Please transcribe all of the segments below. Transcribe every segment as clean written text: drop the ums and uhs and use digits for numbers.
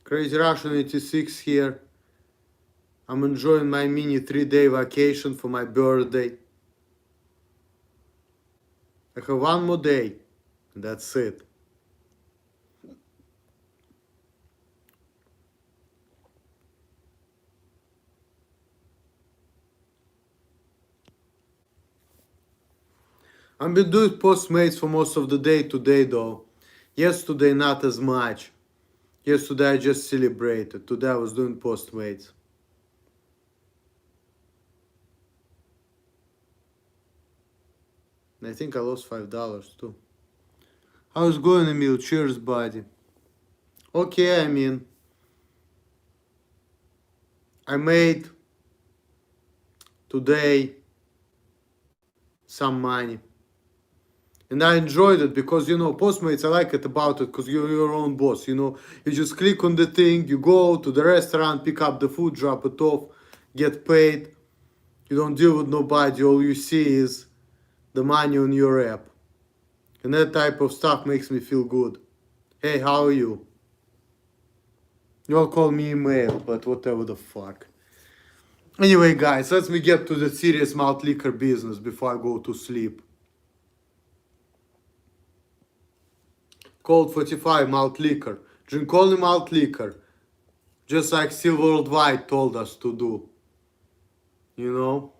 Crazy Russian 86 here. I'm enjoying my mini 3-day vacation for my birthday. I have one more day, and that's it. I've been doing Postmates for most of the day today though. Yesterday not as much. Yesterday I just celebrated. Today I was doing Postmates. And I think I lost $5 too. How's it going, Emil? Cheers, buddy. Okay, I mean, I made today some money. And I enjoyed it because, you know, Postmates, I like it about it because you're your own boss, you know. You just click on the thing, you go to the restaurant, pick up the food, drop it off, get paid. You don't deal with nobody, all you see is the money on your app. And that type of stuff makes me feel good. Hey, how are you? You all call me email, but whatever the fuck. Anyway, guys, let me get to the serious malt liquor business before I go to sleep. Colt45 malt liquor. Drink only malt liquor. Just like Silver Worldwide told us to do. You know?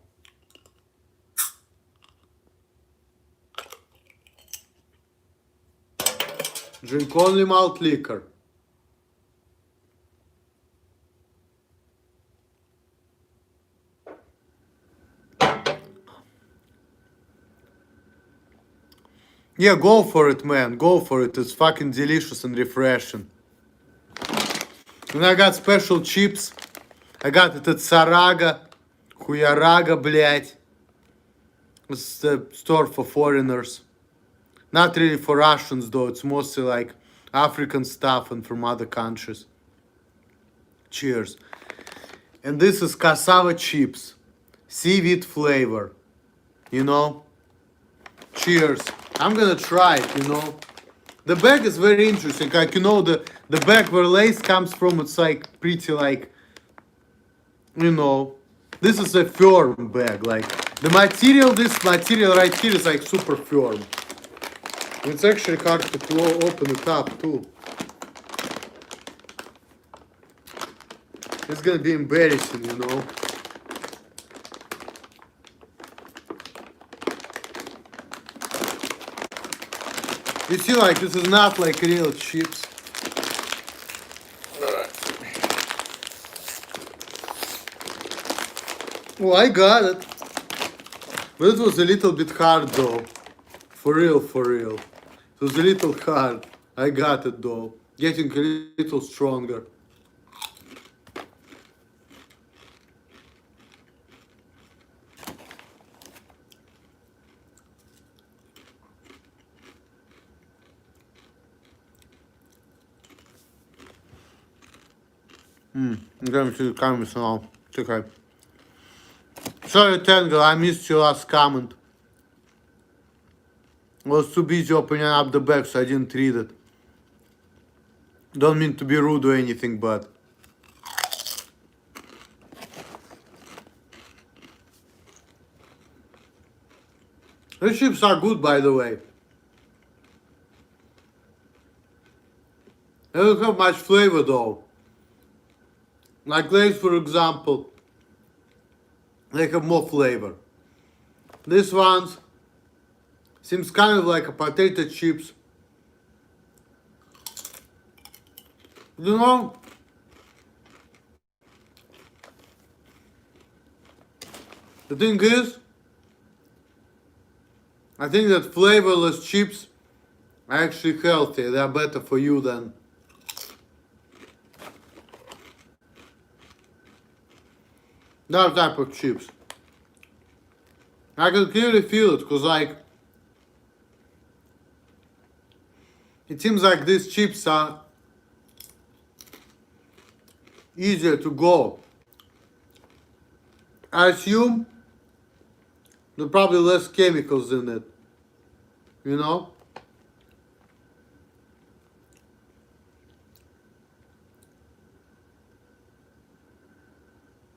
Drink only malt liquor. Yeah, go for it, man. Go for it. It's fucking delicious and refreshing. And I got special chips. I got it at Saraga. Хуярага, блядь. It's the store for foreigners. Not really for Russians though. It's mostly like African stuff and from other countries. Cheers. And this is cassava chips. Seaweed flavor. You know? Cheers. I'm gonna try it, you know. The bag is very interesting. Like, you know, the bag where lace comes from, it's like pretty like, you know, this is a firm bag. Like the material, this material right here is like super firm. It's actually hard to open it up too. It's gonna be embarrassing, you know. You see, like, this is not like real chips. Well, I got it. But it was a little bit hard though. For real, for real. It was a little hard. I got it though. Getting a little stronger. I'm going to the comments now. It's okay. Sorry, Tangle, I missed your last comment. I was too busy opening up the bag, so I didn't read it. Don't mean to be rude or anything, but... These chips are good, by the way. They don't have much flavor, though. Like Lay's, for example, they have more flavor. This one seems kind of like a potato chips. You know, the thing is, I think that flavorless chips are actually healthy. They are better for you than that type of chips. I can clearly feel it because, like, it seems like these chips are easier to go. I assume there are probably less chemicals in it, you know?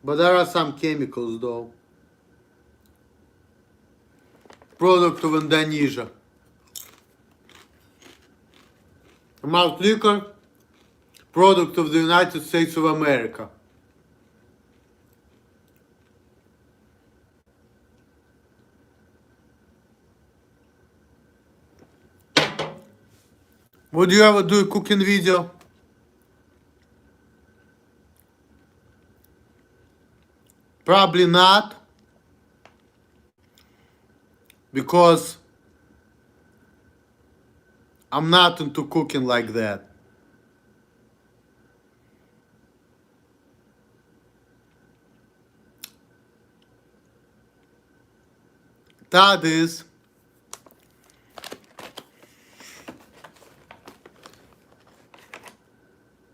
But there are some chemicals though. Product of Indonesia. Malt liquor, product of the United States of America. Would you ever do a cooking video? Probably not. Because I'm not into cooking like that. That is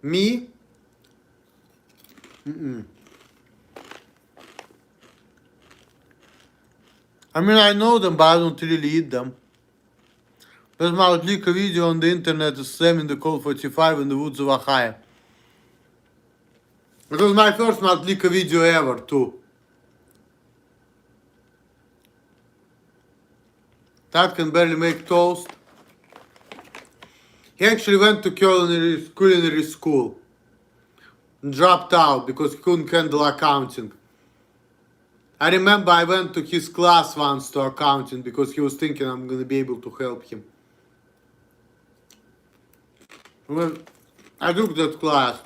me. I mean, I know them, but I don't really eat them. There's my liquor video on the internet is slamming the Colt45 in the woods of Ohio. It was my first malt liquor video ever, too. That can barely make toast. He actually went to culinary school and dropped out because he couldn't handle accounting. I remember I went to his class once to accounting because he was thinking I'm gonna be able to help him. Well, I took that class.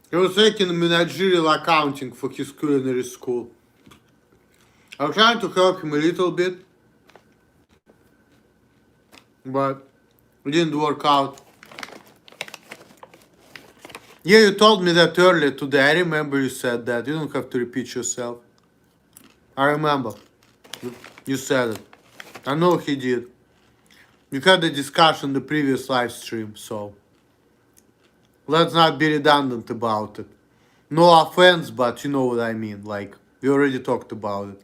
He was taking managerial accounting for his culinary school. I was trying to help him a little bit, but it didn't work out. Yeah, you told me that earlier today. I remember you said that. You don't have to repeat yourself. I remember. You said it. I know he did. You had a discussion in the previous live stream, so let's not be redundant about it. No offense, but you know what I mean. Like, we already talked about it.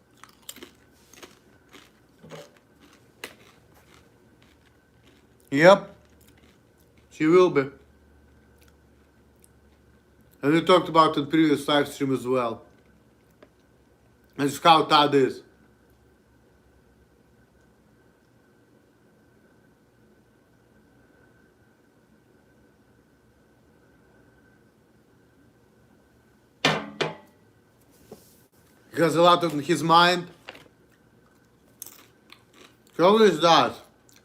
Yep. She will be. And we talked about it in previous live stream as well. That's how that is. He has a lot in his mind. He always does.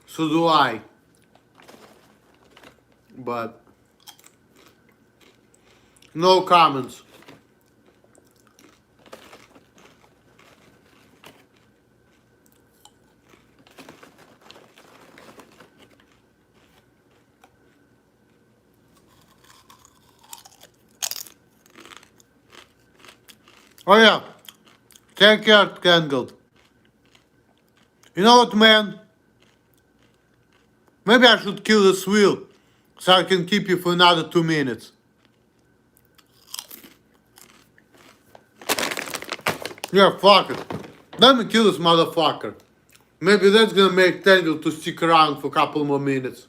So do I. But no comments. Oh yeah. Take care, Tangled. You know what, man? Maybe I should kill this wheel so I can keep you for another 2 minutes. Yeah, fuck it. Let me kill this motherfucker. Maybe that's gonna make Tangle to stick around for a couple more minutes.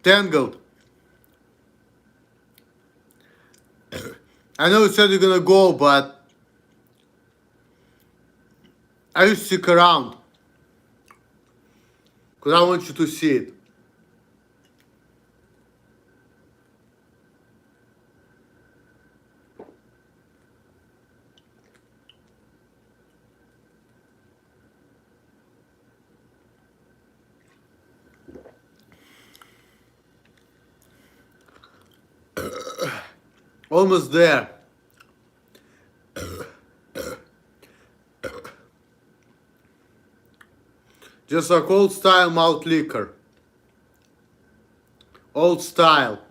Tangled. I know you said you're gonna go, but I will stick around. Because I want you to see it. Almost there. Just like old style malt liquor. Old style.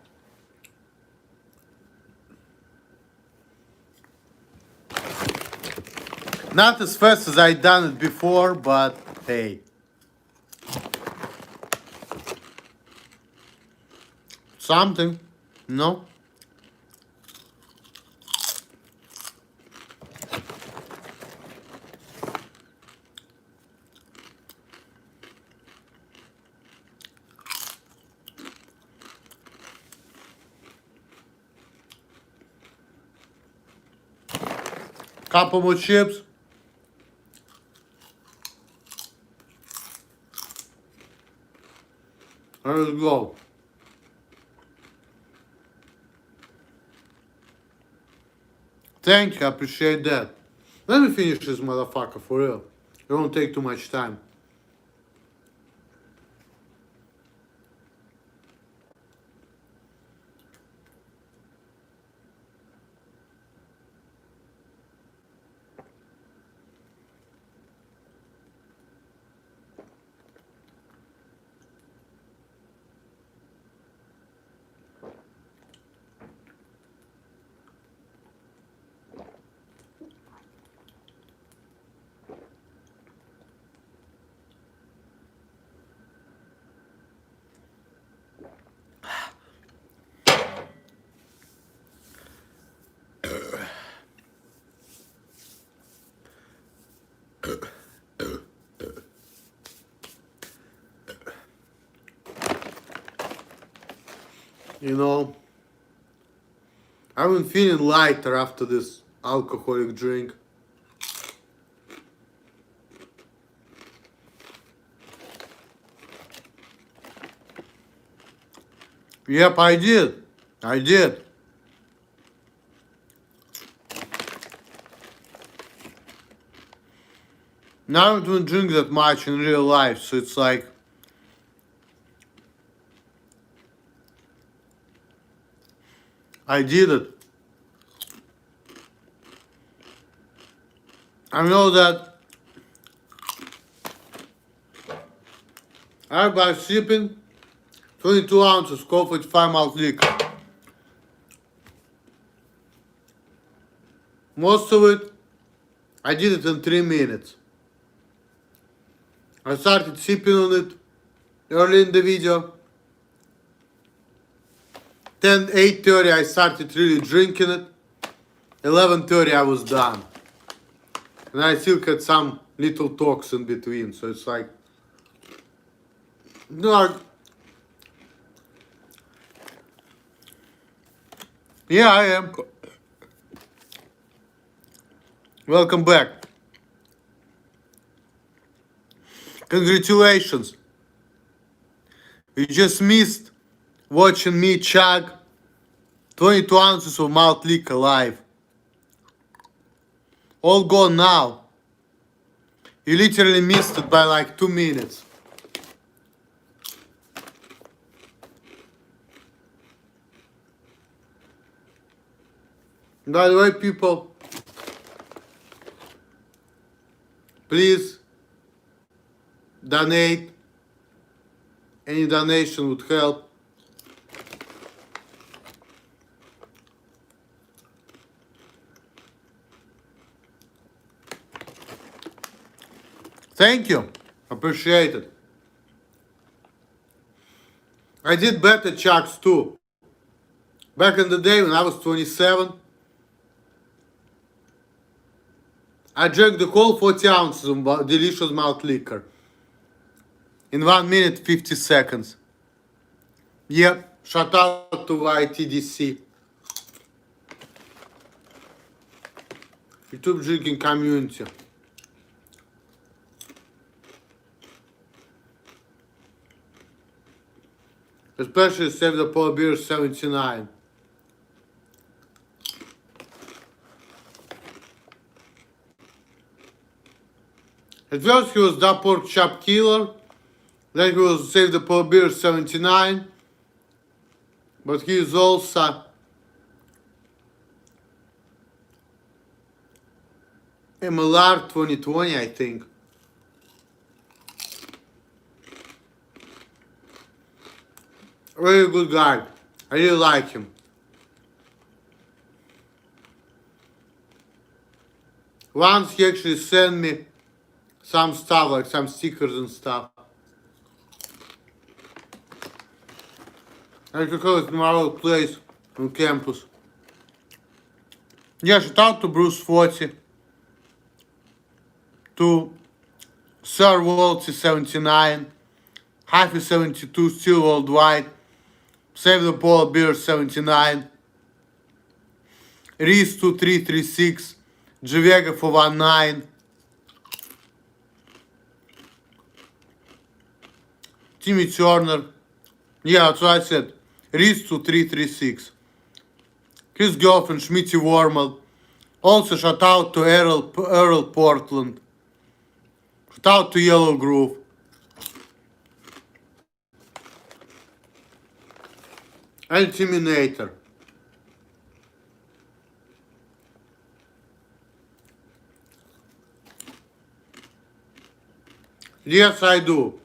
Not as fast as I done it before, but hey. Something, no? Couple more chips. Let's go. Thank you, I appreciate that. Let me finish this motherfucker for real. It won't take too much time. You know, I've been feeling lighter after this alcoholic drink. Yep, I did. I did. Now I don't drink that much in real life, so it's like I did it. I know that I buy shipping 22 ounces Colt45 malt liquor. Most of it, I did it in 3 minutes. I started sipping on it early in the video. Then 8:30 I started really drinking it. 11:30 I was done. And I still had some little talks in between, so it's like, no, yeah, I am. Welcome back. Congratulations. You just missed watching me chug 22 ounces of malt liquor live. All gone now. You literally missed it by like 2 minutes. By the way, people, please donate. Any donation would help. Thank you. Appreciate it. I did better chugs too. Back in the day when I was 27, I drank the whole 40 ounces of delicious malt liquor in 1 minute 50 seconds. Yep, shout out to YTDC. YouTube drinking community. Especially Save the Polar Bear 79. At first he was that pork chop killer, then he was Save the Polar Bear 79, but he is also MLR 2020, I think. Really good guy. I really like him. Once he actually sent me some stuff, like some stickers and stuff. I took it to my old place on campus. Yeah, shout out to Bruce 40, to Sir Waltzy 79, Hyphy 72, Still Worldwide, Save the Polar Bear 79, Reese 2336, Jvega 419, Timmy Turner. Yeah, that's what I said. Reese 2336. His girlfriend Schmitty Wormel. Also shout out to Earl Portland. Shout out to Yellow Groove. And Timinator. Yes, I do.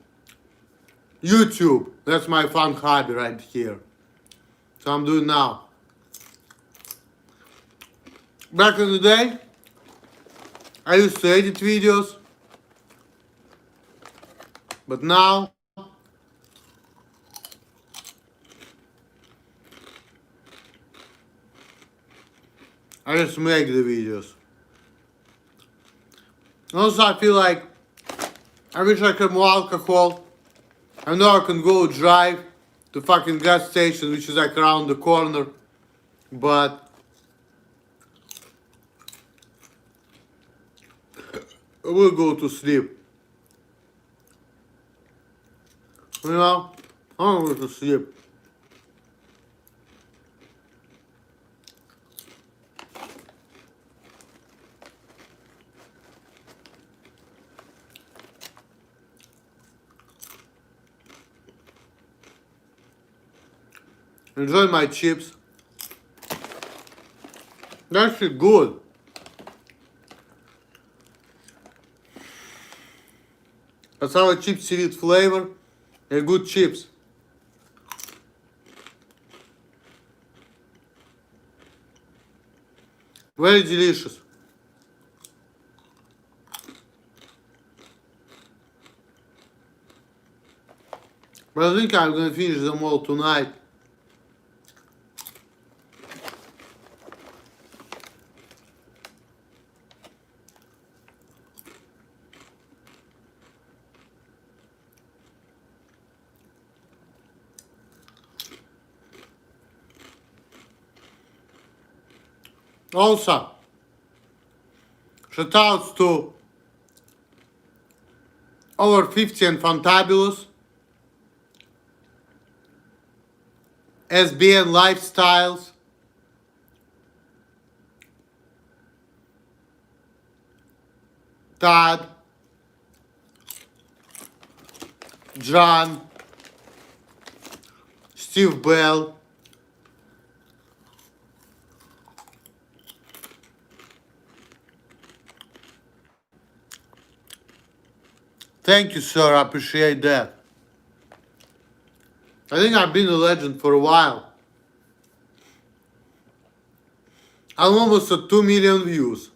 YouTube. That's my fun hobby right here. So I'm doing now. Back in the day, I used to edit videos. But now, I just make the videos. Also, I feel like I wish I had more alcohol. I know I can go drive to fucking gas station, which is like around the corner, but I will go to sleep. You know, I will go to sleep. Enjoy my chips. They're actually good. Cassava chips with flavor and good chips. Very delicious. But I think I'm gonna finish them all tonight. Also, shout outs to Over 50 and Fantabulous, SBN Lifestyles, Todd, John, Steve Bell, thank you, sir. I appreciate that. I think I've been a legend for a while. I'm almost at 2 million views.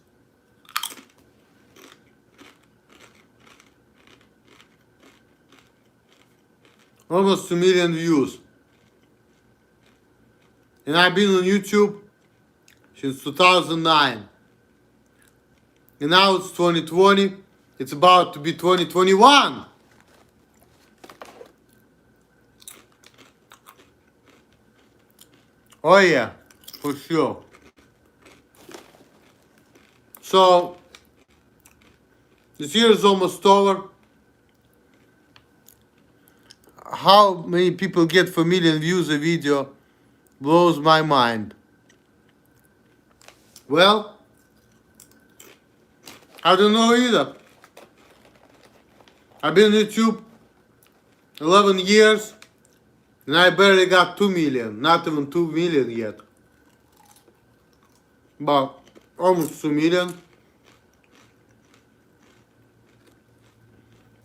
Almost 2 million views. And I've been on YouTube since 2009. And now it's 2020. It's about to be 2021. Oh yeah, for sure. So, this year is almost over. How many people get 4 million views a video blows my mind. Well, I don't know either. I've been on YouTube 11 years and I barely got 2 million, not even 2 million yet. But almost 2 million.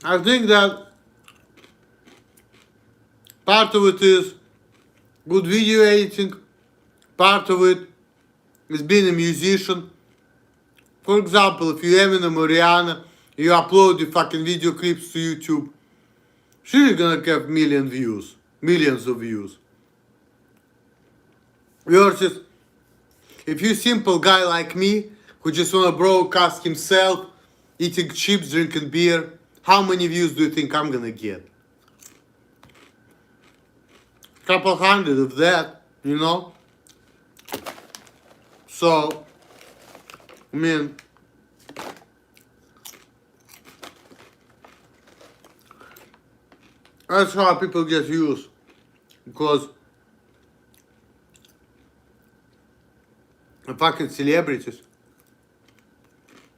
I think that part of it is good video editing, part of it is being a musician. Of For example, if you Eminem or Rihanna, you upload your fucking video clips to YouTube, sure you're gonna have millions of views. Versus, if you simple guy like me, who just wanna broadcast himself, eating chips, drinking beer, how many views do you think I'm gonna get? Couple hundred of that, you know? So, I mean, that's how people get views. Because the fucking celebrities,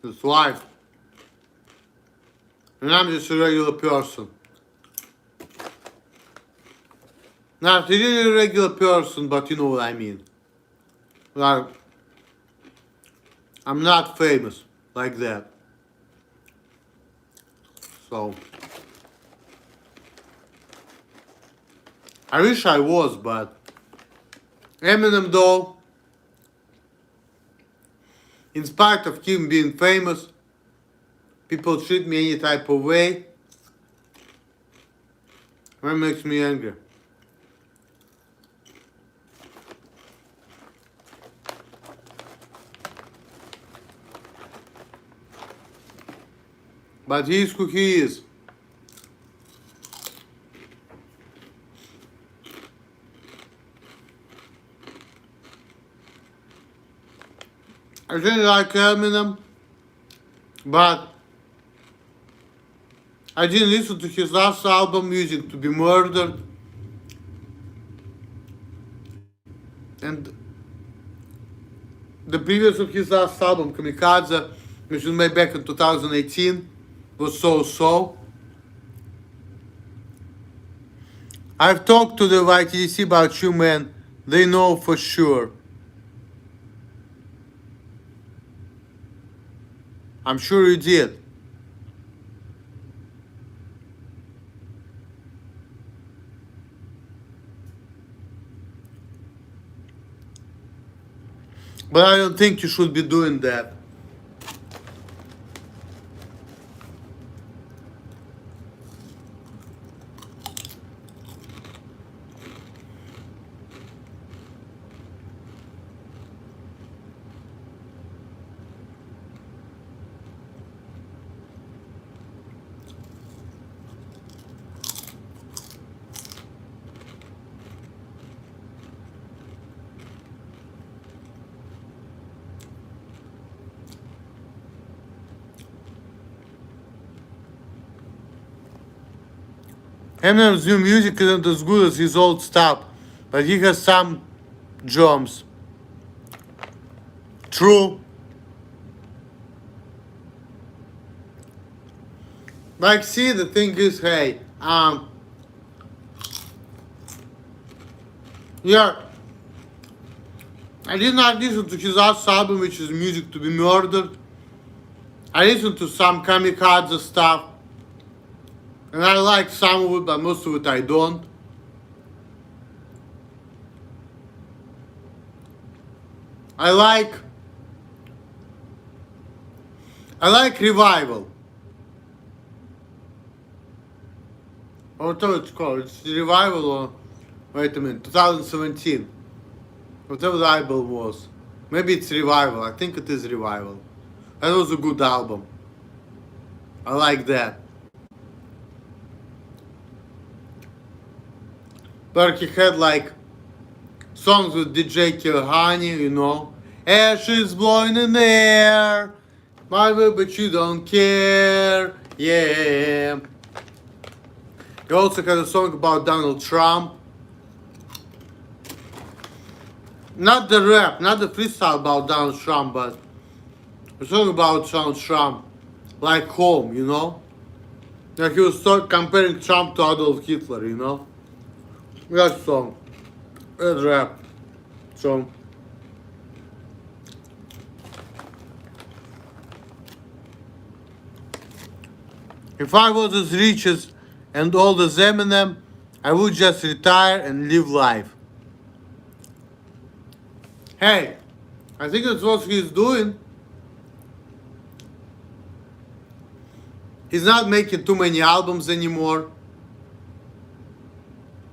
that's life. And I'm just a regular person. Not really a regular person, but you know what I mean. Like, I'm not famous like that. So, I wish I was, but Eminem though, in spite of him being famous, people treat me any type of way. That makes me angry. But he is who he is. I really like Eminem, but I didn't listen to his last album, Music to be Murdered. And the previous of his last album, Kamikaze, which was made back in 2018, was so-so. I've talked to the YTDC about you, man. They know for sure. I'm sure you did. But I don't think you should be doing that. Eminem's new music isn't as good as his old stuff, but he has some gems. True. Like, see, the thing is, hey, yeah, I did not listen to his last album, which is Music to be Murdered. I listened to some Kamikaze stuff, and I like some of it, but most of it I don't. I like Revival. Or whatever it's called. It's Revival or, wait a minute, 2017. Whatever the album was. Maybe it's Revival. I think it is Revival. That was a good album. I like that. But he had like songs with DJ Kilhani, you know. Ashes blowing in the air, my way, but you don't care. Yeah. He also had a song about Donald Trump. Not the rap, not the freestyle about Donald Trump, but a song about Donald Trump, like Home, you know. Like he was comparing Trump to Adolf Hitler, you know. That song, that rap song. If I was as rich as and old as Eminem, I would just retire and live life. Hey, I think that's what he's doing. He's not making too many albums anymore.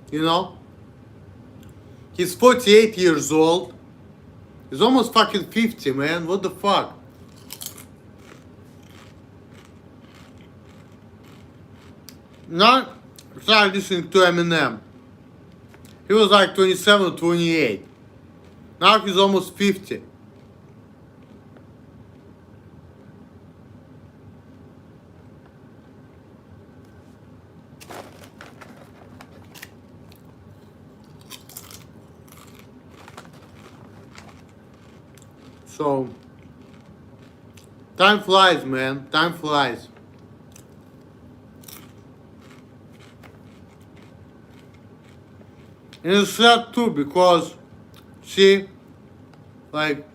You know? He's 48 years old. He's almost fucking 50, man. What the fuck? Not started listening to Eminem. He was like 27, 28. Now he's almost 50. So, time flies, man. Time flies. And it's sad too because, see, like,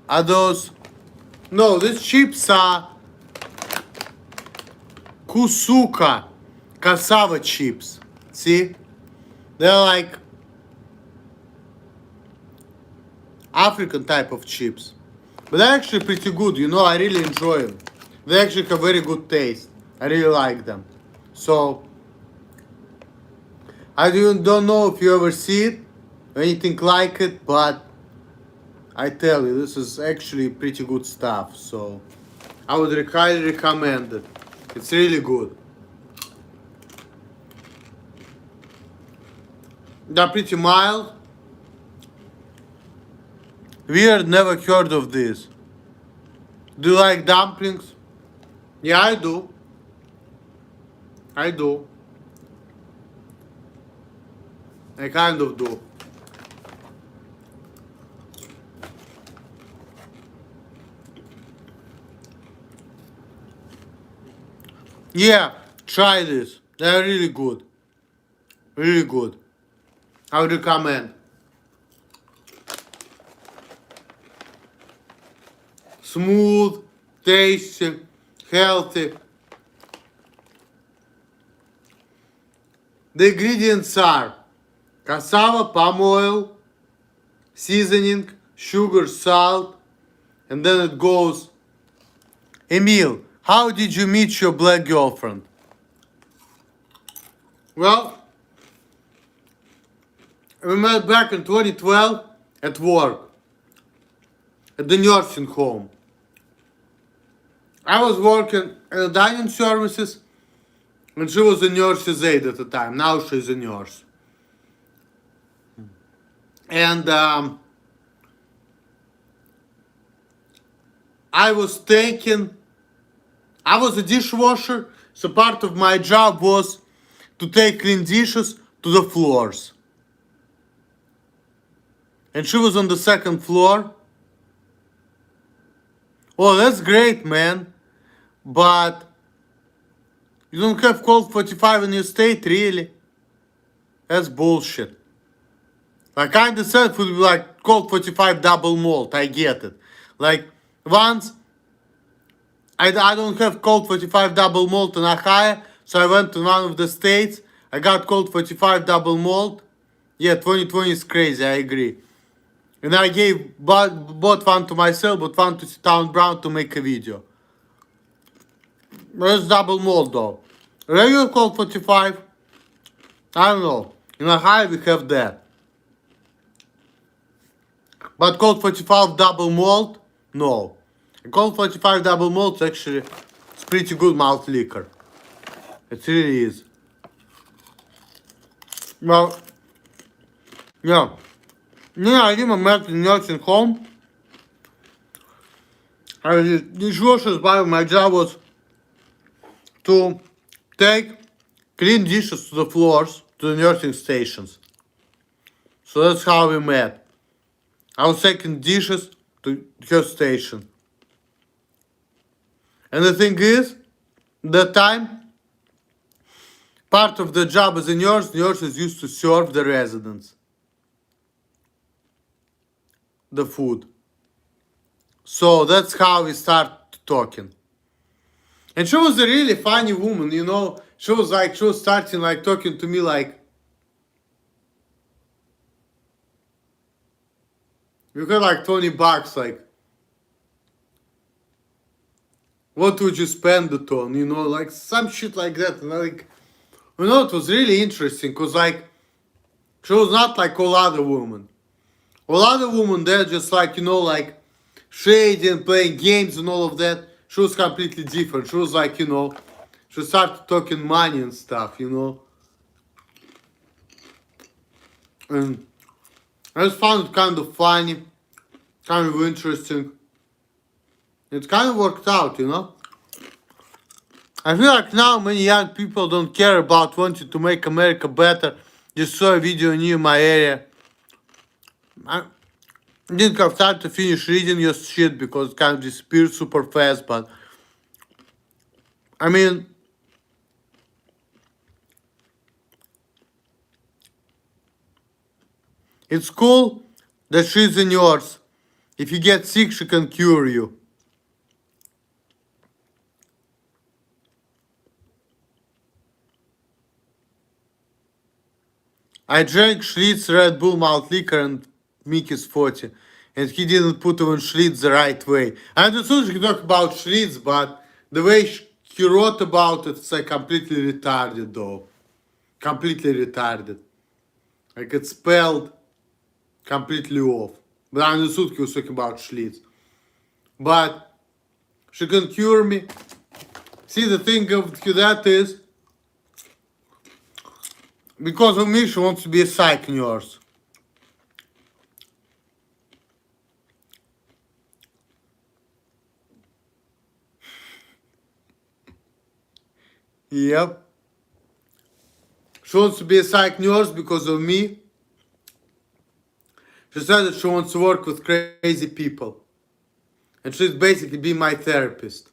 are those, no, these chips are Kusuka, Cassava chips. See? They're like African type of chips. But they're actually pretty good, you know, I really enjoy them. They actually have very good taste. I really like them. So, I don't know if you ever see it, or anything like it, but I tell you, this is actually pretty good stuff. So, I would highly recommend it. It's really good. They're pretty mild. Weird, never heard of this. Do you like dumplings? Yeah, I do. I do. I kind of do. Yeah, try this. They're really good. Really good. I would recommend. Smooth, tasty, healthy. The ingredients are cassava, palm oil, seasoning, sugar, salt, and then it goes. Emil, how did you meet your black girlfriend? Well, we met back in 2012 at work, at the nursing home. I was working at the dining services, and she was a nurse's aide at the time. Now she's a nurse. And I was a dishwasher, so part of my job was to take clean dishes to the floors. And she was on the second floor. Oh, that's great, man. But you don't have Colt45 in your state, really? That's bullshit. I kinda said it would be like Colt45 double malt, I get it. Like, once, I don't have Colt45 double malt in Ohio, so I went to one of the states, I got Colt45 double malt. Yeah, 2020 is crazy, I agree. And I bought one to myself, but one to Town Brown to make a video. That's double malt though. Regular Colt45, I don't know. In Ohio we have that. But Colt45 double malt, no. Colt45 double malt actually it's pretty good malt liquor. It really is. Well, yeah. Yeah, I didn't met in nursing home. I was dishwashers, but my job was to take clean dishes to the floors, to the nursing stations. So that's how we met. I was taking dishes to her station. And the thing is, that time, part of the job as a nurse, nurses used to serve the residents the food. So that's how we start talking. And she was a really funny woman, you know. She was starting like talking to me like, You got like $20, like, what would you spend it on? You know, like some shit like that. And like, you know, it was really interesting because like, she was not like all other women. All other women, they're just like, you know, like shading, playing games and all of that. She was completely different. She was like, you know, she started talking money and stuff, you know. And I just found it kind of funny, kind of interesting. It kind of worked out, you know. I feel like now many young people don't care about wanting to make America better. Just saw a video near my area. I didn't have time to finish reading your shit because it kind of disappeared super fast, but I mean, it's cool that she's in yours. If you get sick, she can cure you. I drank Schlitz, Red Bull, malt liquor, and Mickey's 40. And he didn't put even Schlitz the right way. I understood he talked about Schlitz, but the way he wrote about it, it's like completely retarded, though. Completely retarded. Like it's spelled completely off. But I understood he was talking about Schlitz. But she can cure me. See, the thing of that is, because of me, she wants to be a psych nurse. Yep. She wants to be a psych nurse because of me. She said that she wants to work with crazy people. And she's basically be my therapist.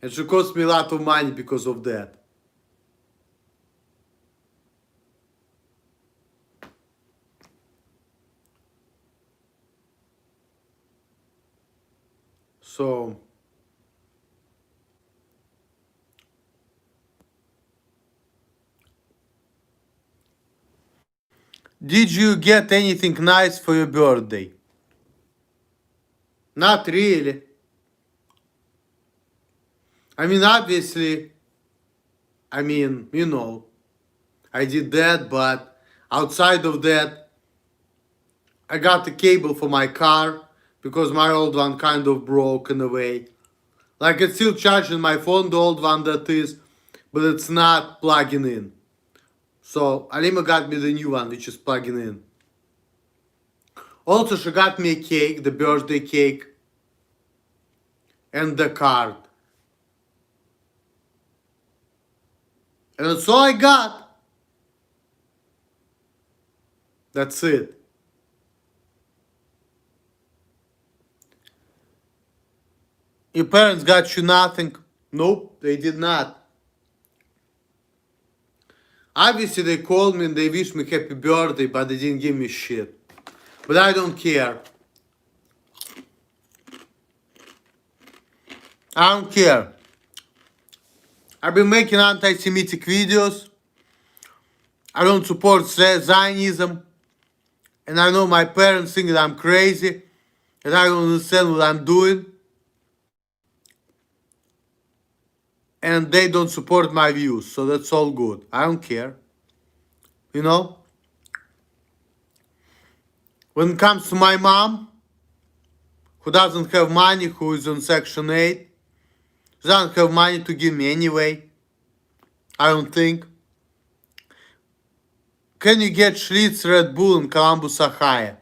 And she cost me a lot of money because of that. So, did you get anything nice for your birthday? Not really. I mean, obviously, you know, I did that, but outside of that, I got the cable for my car because my old one kind of broke in a way. Like it's still charging my phone, the old one that is, but it's not plugging in. So Alima got me the new one, which is plugging in. Also, she got me a cake, the birthday cake, and the card. And that's all I got. That's it. Your parents got you nothing? Nope, they did not. Obviously, they called me and they wished me happy birthday, but they didn't give me shit. But I don't care. I don't care. I've been making anti-Semitic videos. I don't support Zionism. And I know my parents think that I'm crazy. And I don't understand what I'm doing. And they don't support my views. So that's all good. I don't care. You know? When it comes to my mom, who doesn't have money, who is on Section 8, she doesn't have money to give me anyway. I don't think. Can you get Schlitz Red Bull in Columbus, Ohio?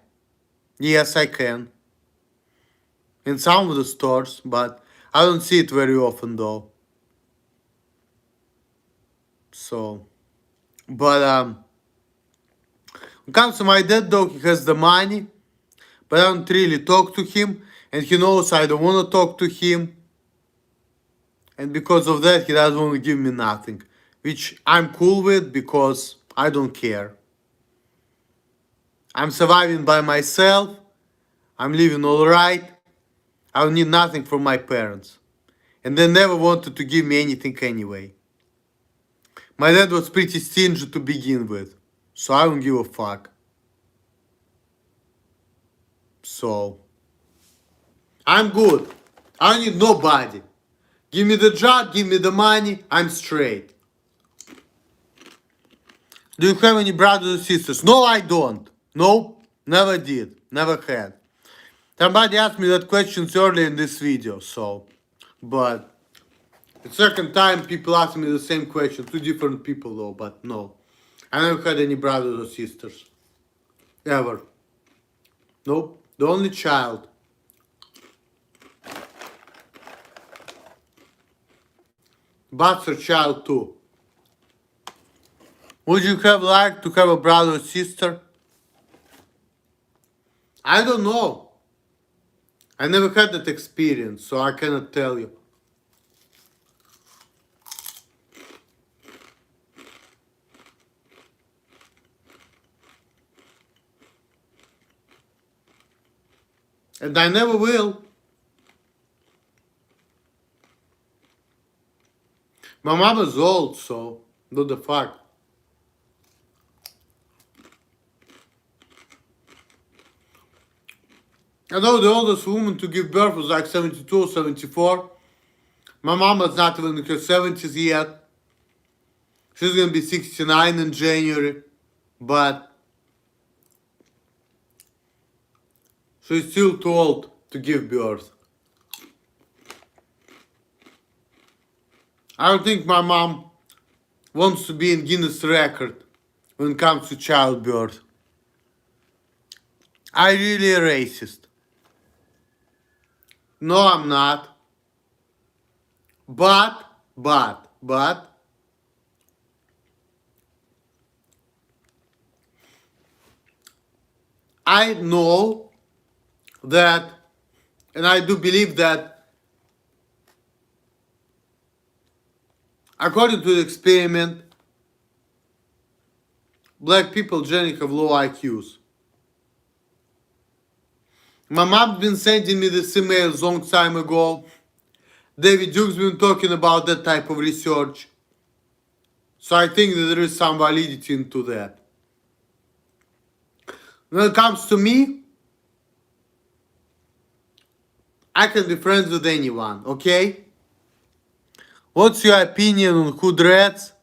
Yes, I can. In some of the stores, but I don't see it very often though. So, but when it comes to my dad though, he has the money, but I don't really talk to him, and he knows I don't want to talk to him. And because of that, he doesn't want to give me nothing, which I'm cool with because I don't care. I'm surviving by myself. I'm living all right. I don't need nothing from my parents. And they never wanted to give me anything anyway. My dad was pretty stingy to begin with, so I don't give a fuck. So, I'm good. I don't need nobody. Give me the job, give me the money, I'm straight. Do you have any brothers or sisters? No, I don't. Nope, never did. Never had. Somebody asked me that questions earlier in this video, so. But the second time people ask me the same question. Two different people though, but no. I never had any brothers or sisters. Ever. Nope. The only child. Bastard child too. Would you have liked to have a brother or sister? I don't know. I never had that experience, so I cannot tell you. And I never will. My mom is old, so what the fuck. I know the oldest woman to give birth was like 72 or 74. My mom is not even in her 70s yet. She's gonna be 69 in January. But she's still too old to give birth. I don't think my mom wants to be in Guinness record when it comes to childbirth. I really a racist. No, I'm not. But, I know that, and I do believe that, according to the experiment, black people generally have low IQs. My mom's been sending me this emails long time ago. David Duke's been talking about that type of research. So I think that there is some validity into that. When it comes to me, I can be friends with anyone, okay? What's your opinion on hood rats?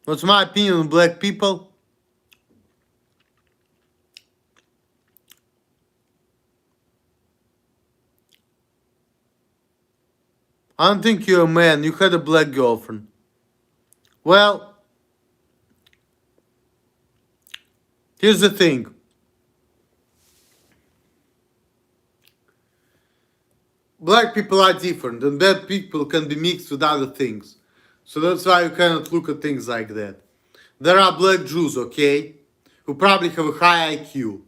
What's my opinion on black people? I don't think you're a man. You had a black girlfriend. Well, here's the thing. Black people are different, and bad people can be mixed with other things. So that's why you cannot look at things like that. There are black Jews, okay, who probably have a high IQ.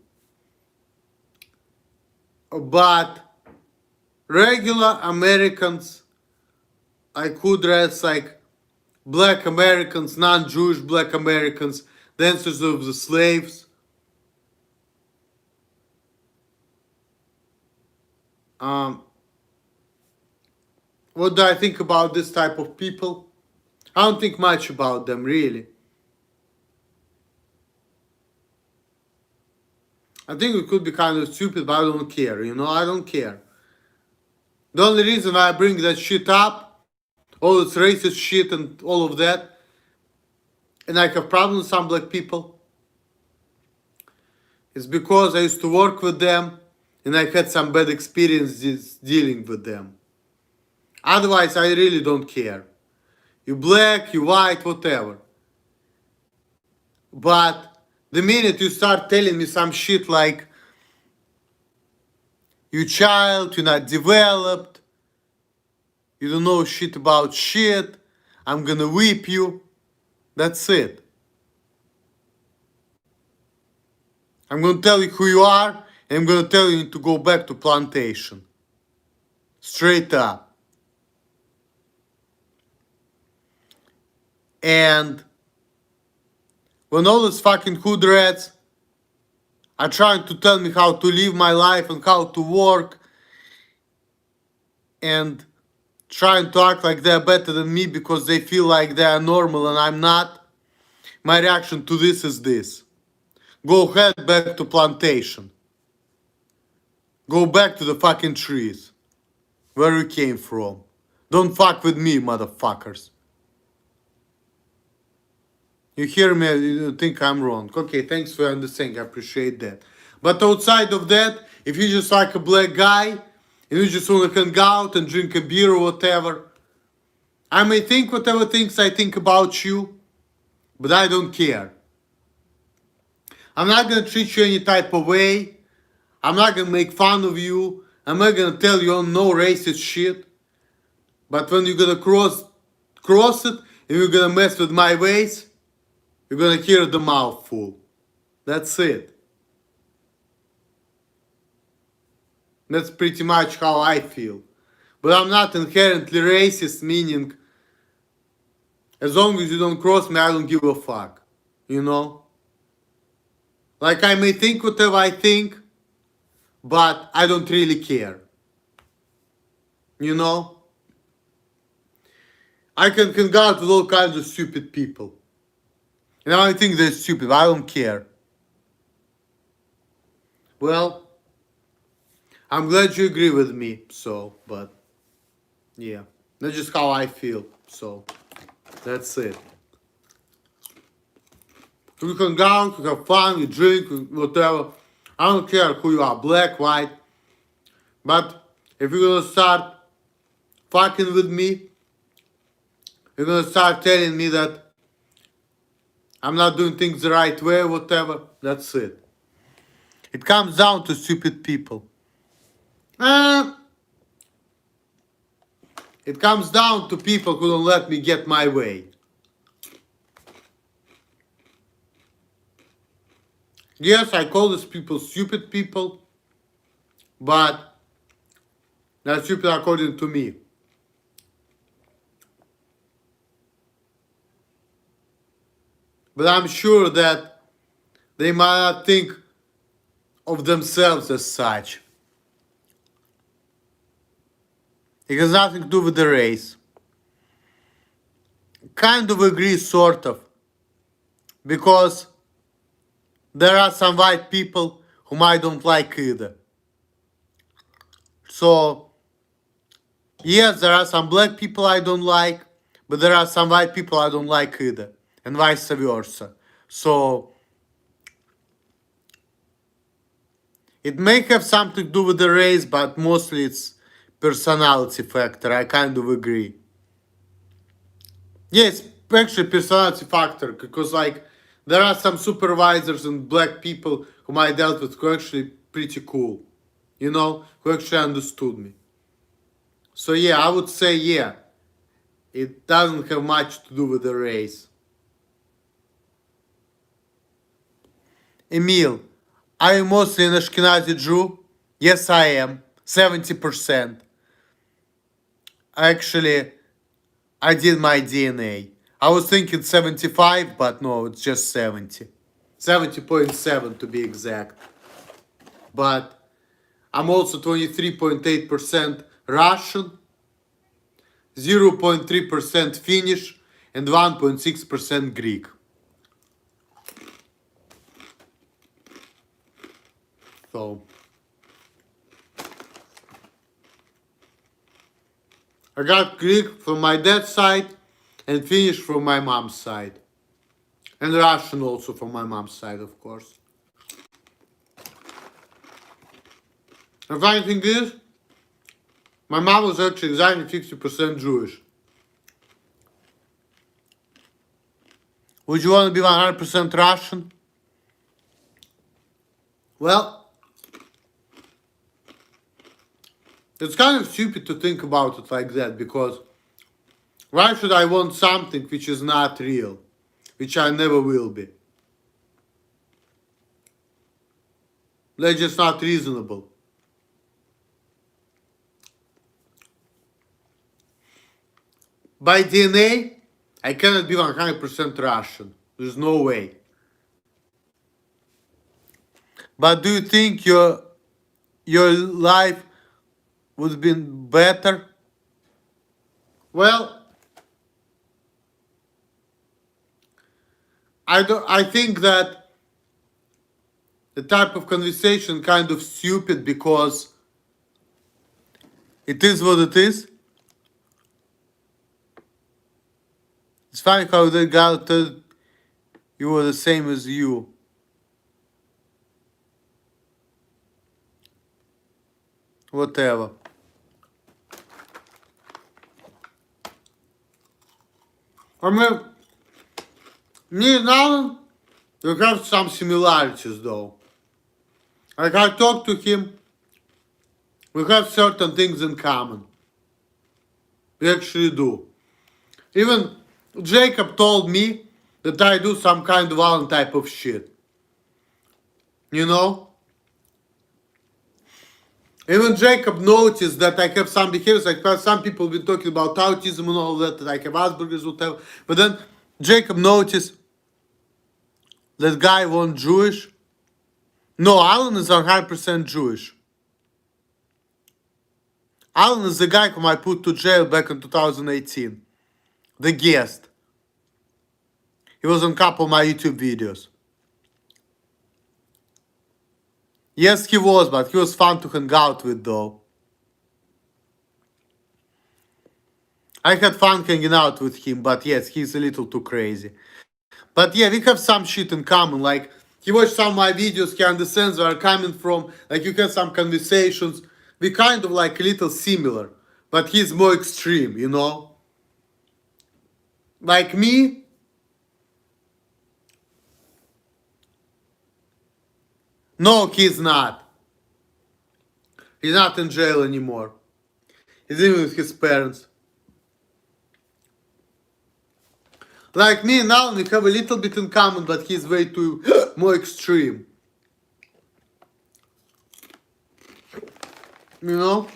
But regular Americans, like who dress like black Americans, non-Jewish black Americans, dancers of the slaves, what do I think about this type of people? I don't think much about them, really. I think it could be kind of stupid, but I don't care, you know, I don't care. The only reason why I bring that shit up, all this racist shit and all of that, and I have problems with some black people, is because I used to work with them and I had some bad experiences dealing with them. Otherwise, I really don't care. You black, you white, whatever. But the minute you start telling me some shit like, you child, you're not developed, you don't know shit about shit, I'm gonna whip you, that's it. I'm gonna tell you who you are, and I'm gonna tell you to go back to plantation. Straight up. And when all these fucking hood rats are trying to tell me how to live my life and how to work, and trying to act like they're better than me because they feel like they are normal and I'm not, my reaction to this is this. Go head back to plantation. Go back to the fucking trees. Where you came from. Don't fuck with me, motherfuckers. You hear me, you think I'm wrong. Okay, thanks for understanding, I appreciate that. But outside of that, if you're just like a black guy, and you just want to hang out and drink a beer or whatever, I may think whatever things I think about you, but I don't care. I'm not gonna treat you any type of way. I'm not gonna make fun of you. I'm not gonna tell you no racist shit. But when you're gonna cross it, and you're gonna mess with my ways, you're gonna hear the mouthful. That's it. That's pretty much how I feel. But I'm not inherently racist, meaning as long as you don't cross me, I don't give a fuck. You know? Like I may think whatever I think, but I don't really care. You know? I can hang out with all kinds of stupid people. And I think they're stupid, I don't care. Well, I'm glad you agree with me, so, but, yeah. That's just how I feel, so, that's it. We can go out, we have fun, we drink, whatever. I don't care who you are, black, white. But if you're gonna start fucking with me, you're gonna start telling me that I'm not doing things the right way, whatever, that's it. It comes down to stupid people. It comes down to people who don't let me get my way. Yes, I call these people stupid people, but they're stupid according to me. But I'm sure that they might not think of themselves as such. It has nothing to do with the race. Kind of agree, sort of. Because there are some white people whom I don't like either. So, yes, there are some black people I don't like, but there are some white people I don't like either. And vice versa. So, it may have something to do with the race, but mostly it's personality factor. I kind of agree. Yes, actually personality factor, because like there are some supervisors and black people whom I dealt with who are actually pretty cool, you know, who actually understood me. So yeah, I would say yeah, it doesn't have much to do with the race. Emil, are you mostly an Ashkenazi Jew? Yes, I am. 70%. Actually, I did my DNA. I was thinking 75, but no, it's just 70. 70.7 to be exact. But I'm also 23.8% Russian, 0.3% Finnish, and 1.6% Greek. So, I got Greek from my dad's side and Finnish from my mom's side. And Russian also from my mom's side, of course. The funny thing is, my mom was actually exactly 50% Jewish. Would you want to be 100% Russian? Well, it's kind of stupid to think about it like that, because why should I want something which is not real, which I never will be? That's just not reasonable. By DNA, I cannot be 100% Russian. There's no way. But do you think your life would have been better? Well, I think that the type of conversation kind of stupid because it is what it is. It's funny how they got you were the same as you. Whatever. I mean, me and Alan, we have some similarities though. Like I talked to him, we have certain things in common. We actually do. Even Jacob told me that I do some kind of Alan type of shit. You know? Even Jacob noticed that I have some behaviors, like some people been talking about autism and all that I have Asperger's, whatever. But then Jacob noticed that guy wasn't Jewish. No, Alan is 100% Jewish. Alan is the guy whom I put to jail back in 2018. The guest. He was on a couple of my YouTube videos. Yes, he was, but he was fun to hang out with though. I had fun hanging out with him, but yes, he's a little too crazy. But yeah, we have some shit in common. Like, he watched some of my videos, he understands where I'm coming from. Like, you have some conversations. We kind of like a little similar, but he's more extreme, you know? Like me, no, he's not. He's not in jail anymore. He's living with his parents. Like me and Alan, we have a little bit in common, but he's way too more extreme. You know?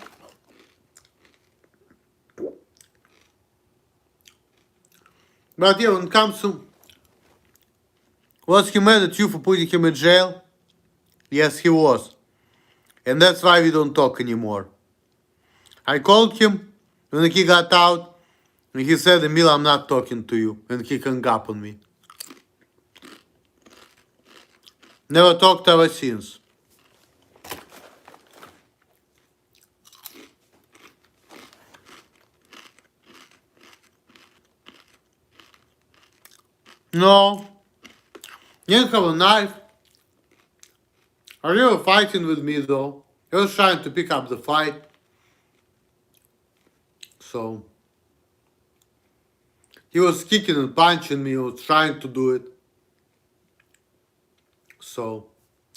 But yeah, when it comes to... Was he mad at you for putting him in jail? Yes, he was. And that's why we don't talk anymore. I called him when he got out, and he said, Emil, I'm not talking to you. And he hung up on me. Never talked ever since. No. He didn't have a knife. Are you fighting with me though? He was trying to pick up the fight. So he was kicking and punching me, he was trying to do it. So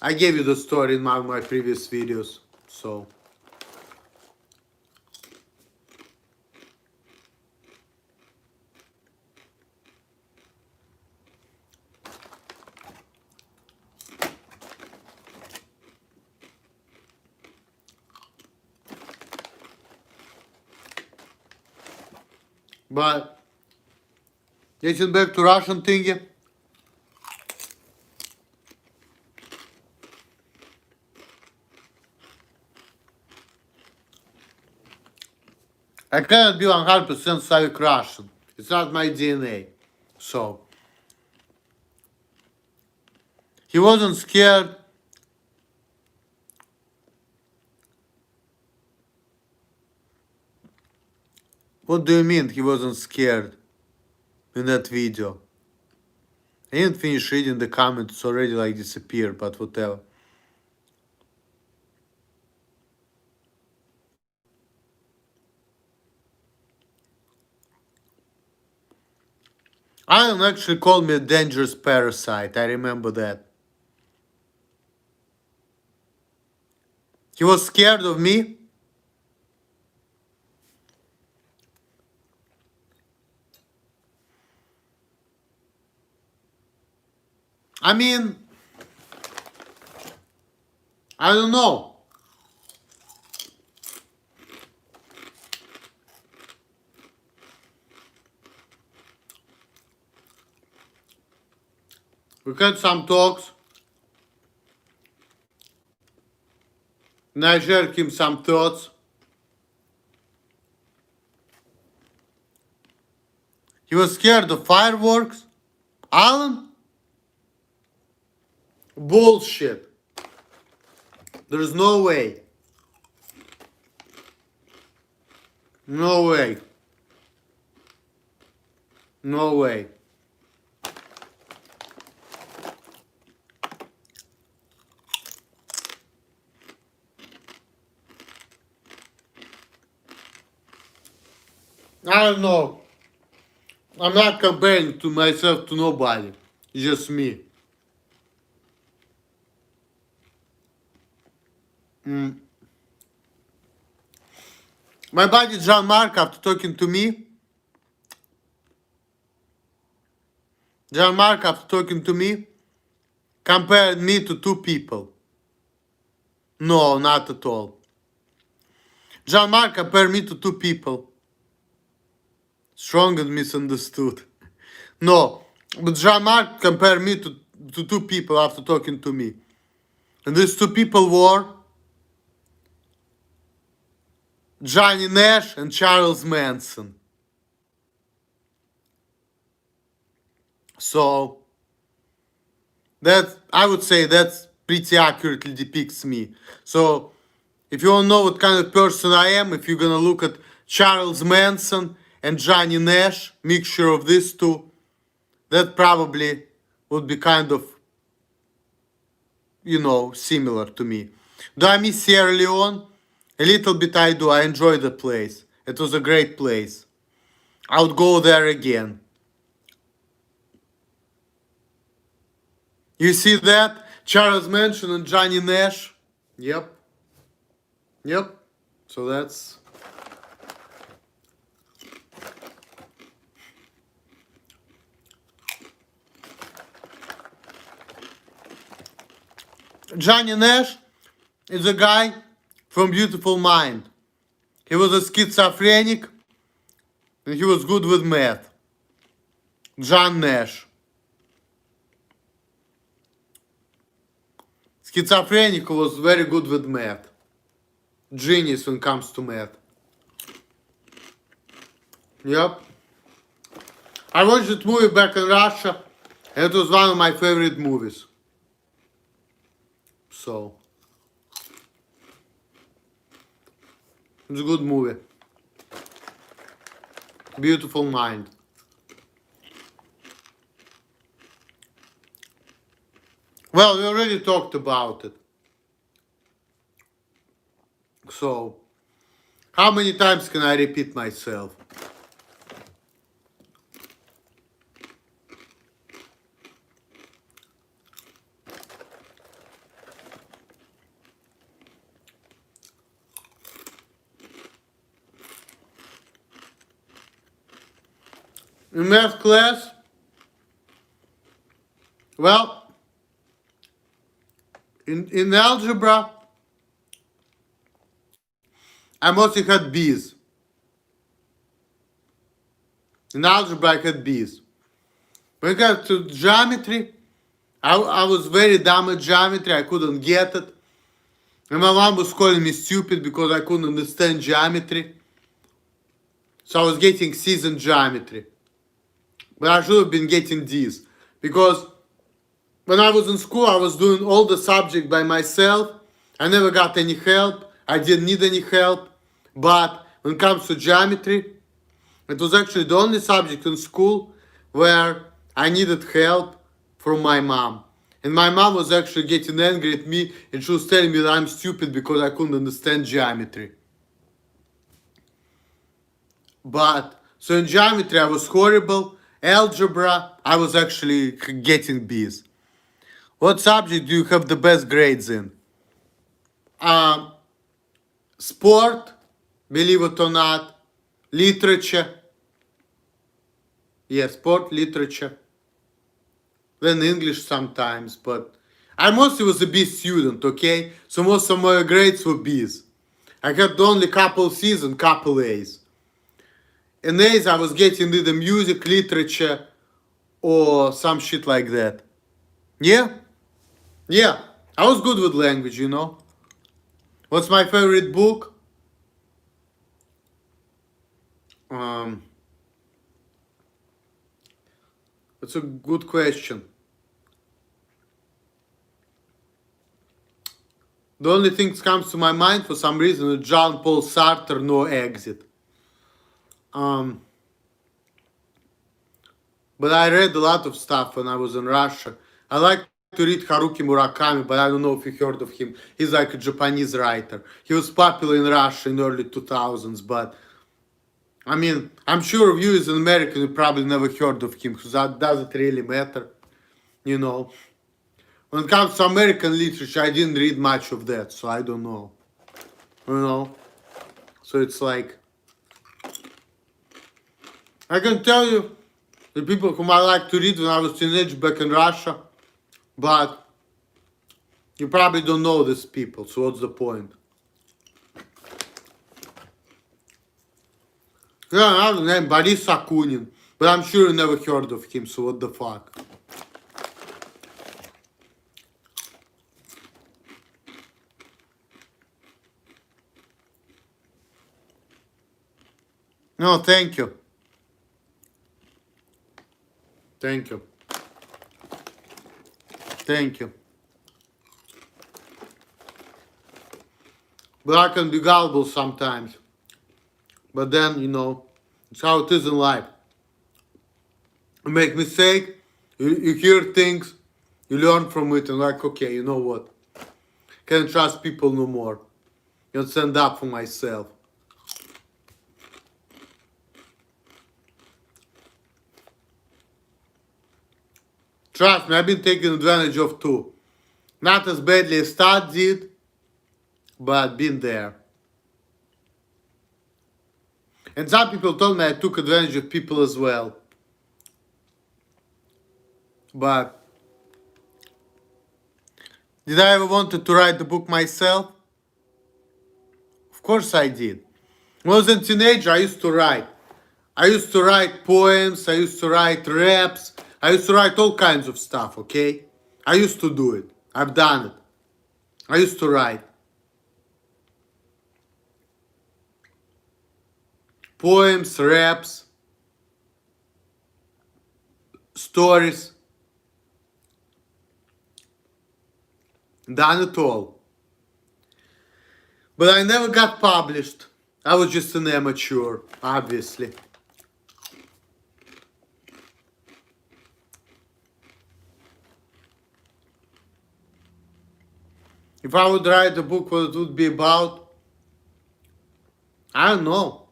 I gave you the story in one of my previous videos. So but getting back to Russian thingy. I cannot be 100% Slavic Russian. It's not my DNA. So he wasn't scared. What do you mean he wasn't scared in that video? I didn't finish reading the comments, it's already like disappeared, but whatever. Alan actually called me a dangerous parasite, I remember that. He was scared of me. I mean, I don't know. We had some talks. And I shared him some thoughts. He was scared of fireworks. Alan? Bullshit. There's no way. No way. No way. I don't know. I'm not comparing to myself to nobody. It's just me. My buddy John Mark, after talking to me, compared me to two people. No, not at all. John Mark compared me to two people. Strong and misunderstood. No, but John Mark compared me to two people after talking to me. And these two people were Johnny Nash and Charles Manson. So that, I would say, that's pretty accurately depicts me. So if you want to know what kind of person I am, if you're gonna look at Charles Manson and Johnny Nash, mixture of these two, that probably would be kind of, similar to me. Do I miss Sierra Leone? A little bit I do. I enjoy the place. It was a great place. I would go there again. You see that? Charles Manson and Johnny Nash? Yep. Yep. So that's... Johnny Nash is a guy from Beautiful Mind. He was a schizophrenic and he was good with math. John Nash. Schizophrenic who was very good with math. Genius when it comes to math. Yep. I watched that movie back in Russia and it was one of my favorite movies. So, it's a good movie. Beautiful Mind. Well, we already talked about it. So, how many times can I repeat myself? In math class, well, in algebra, I mostly had B's. In algebra, I had B's. When it got to geometry, I was very dumb at geometry. I couldn't get it. And my mom was calling me stupid because I couldn't understand geometry. So I was getting C's in geometry. But I should have been getting D's. Because when I was in school, I was doing all the subject by myself. I never got any help. I didn't need any help. But when it comes to geometry, it was actually the only subject in school where I needed help from my mom. And my mom was actually getting angry at me and she was telling me that I'm stupid because I couldn't understand geometry. But, so in geometry I was horrible. Algebra, I was actually getting B's. What subject do you have the best grades in? Sport, believe it or not. Literature. Yeah, sport, literature. Then English sometimes, but I mostly was a B student, okay? So most of my grades were B's. I had only couple C's and couple A's. In A's, I was getting either music, literature, or some shit like that. Yeah? Yeah. I was good with language, you know? What's my favorite book? That's a good question. The only thing that comes to my mind for some reason is Jean-Paul Sartre, No Exit. But I read a lot of stuff when I was in Russia. I like to read Haruki Murakami, but I don't know if you heard of him. He's like a Japanese writer. He was popular in Russia in early 2000s, but I mean, I'm sure if you as an American, you probably never heard of him, because that doesn't really matter, you know. When it comes to American literature, I didn't read much of that, so I don't know, you know. So it's like, I can tell you the people whom I like to read when I was teenage back in Russia, but you probably don't know these people, so what's the point? Yeah, another name, Boris Akunin, but I'm sure you never heard of him, so what the fuck? No, thank you. Thank you. Thank you. But I can be gullible sometimes. But then, you know, it's how it is in life. You make mistake, you hear things, you learn from it, and like, okay, you know what? Can't trust people no more. I'll stand up for myself. Trust me, I've been taken advantage of too. Not as badly as Todd did, but been there. And some people told me I took advantage of people as well. But did I ever wanted to write the book myself? Of course I did. When I was a teenager, I used to write. I used to write poems, I used to write raps, I used to write all kinds of stuff, okay? I used to do it. I've done it. I used to write poems, raps, stories. Done it all. But I never got published. I was just an amateur, obviously. If I would write a book, what it would be about, I don't know.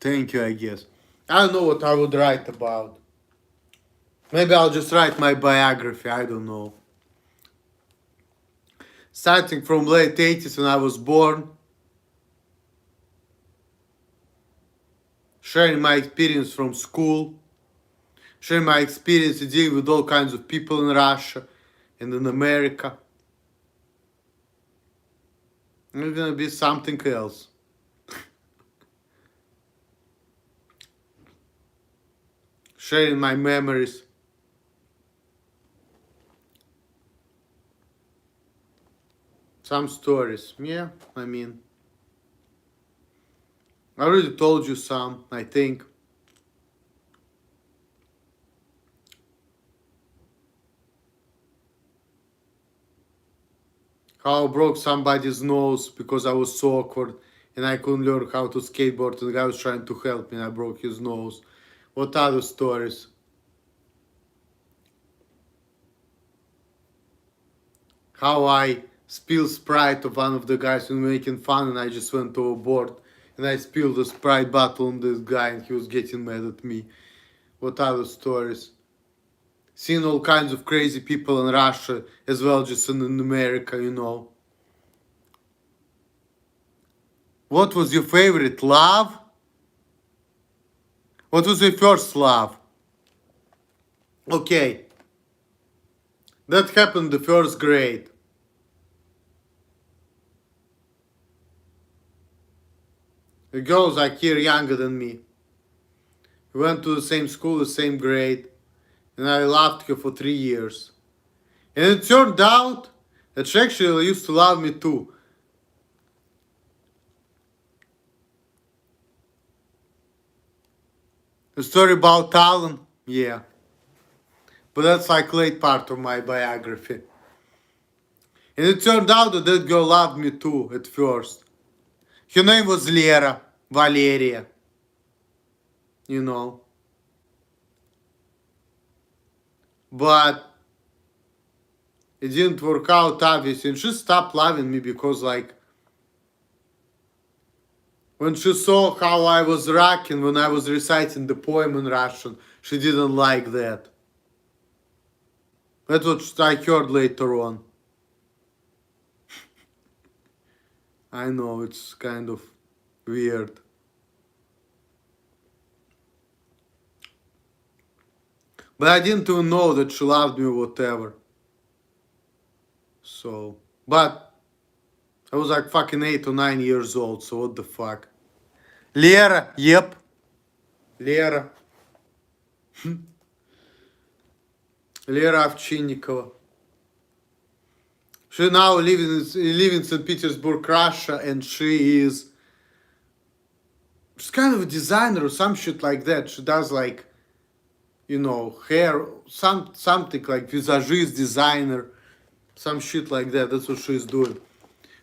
Thank you, I guess. I don't know what I would write about. Maybe I'll just write my biography, I don't know. Starting from late 80s when I was born, sharing my experience from school, sharing my experience dealing with all kinds of people in Russia and in America. It's gonna be something else. Sharing my memories. Some stories. Yeah, I mean, I already told you some, I think. How I broke somebody's nose because I was so awkward and I couldn't learn how to skateboard and the guy was trying to help me and I broke his nose. What other stories? How I spilled Sprite of one of the guys who were making fun and I just went overboard and I spilled the Sprite bottle on this guy and he was getting mad at me. What other stories? Seen all kinds of crazy people in Russia as well, just in America, you know. What was your favorite love? What was your first love? Okay. That happened the first grade. The girl's like year younger than me. We went to the same school, the same grade, and I loved her for 3 years. And it turned out that she actually used to love me too. The story about Alan, yeah. But that's like late part of my biography. And it turned out that that girl loved me too at first. Her name was Lera, Valeria, you know. But it didn't work out, obviously. And she stopped loving me because, like, when she saw how I was rocking when I was reciting the poem in Russian, she didn't like that. That's what I heard later on. I know, it's kind of weird. But I didn't even know that she loved me or whatever. So, but I was like fucking 8 or 9 years old, so what the fuck. Lera, yep. Lera. Lera Овчинникова. She now lives in St. Petersburg, Russia, and she's kind of a designer or some shit like that. She does like, you know, hair, something like visagist designer, some shit like that. That's what she's doing.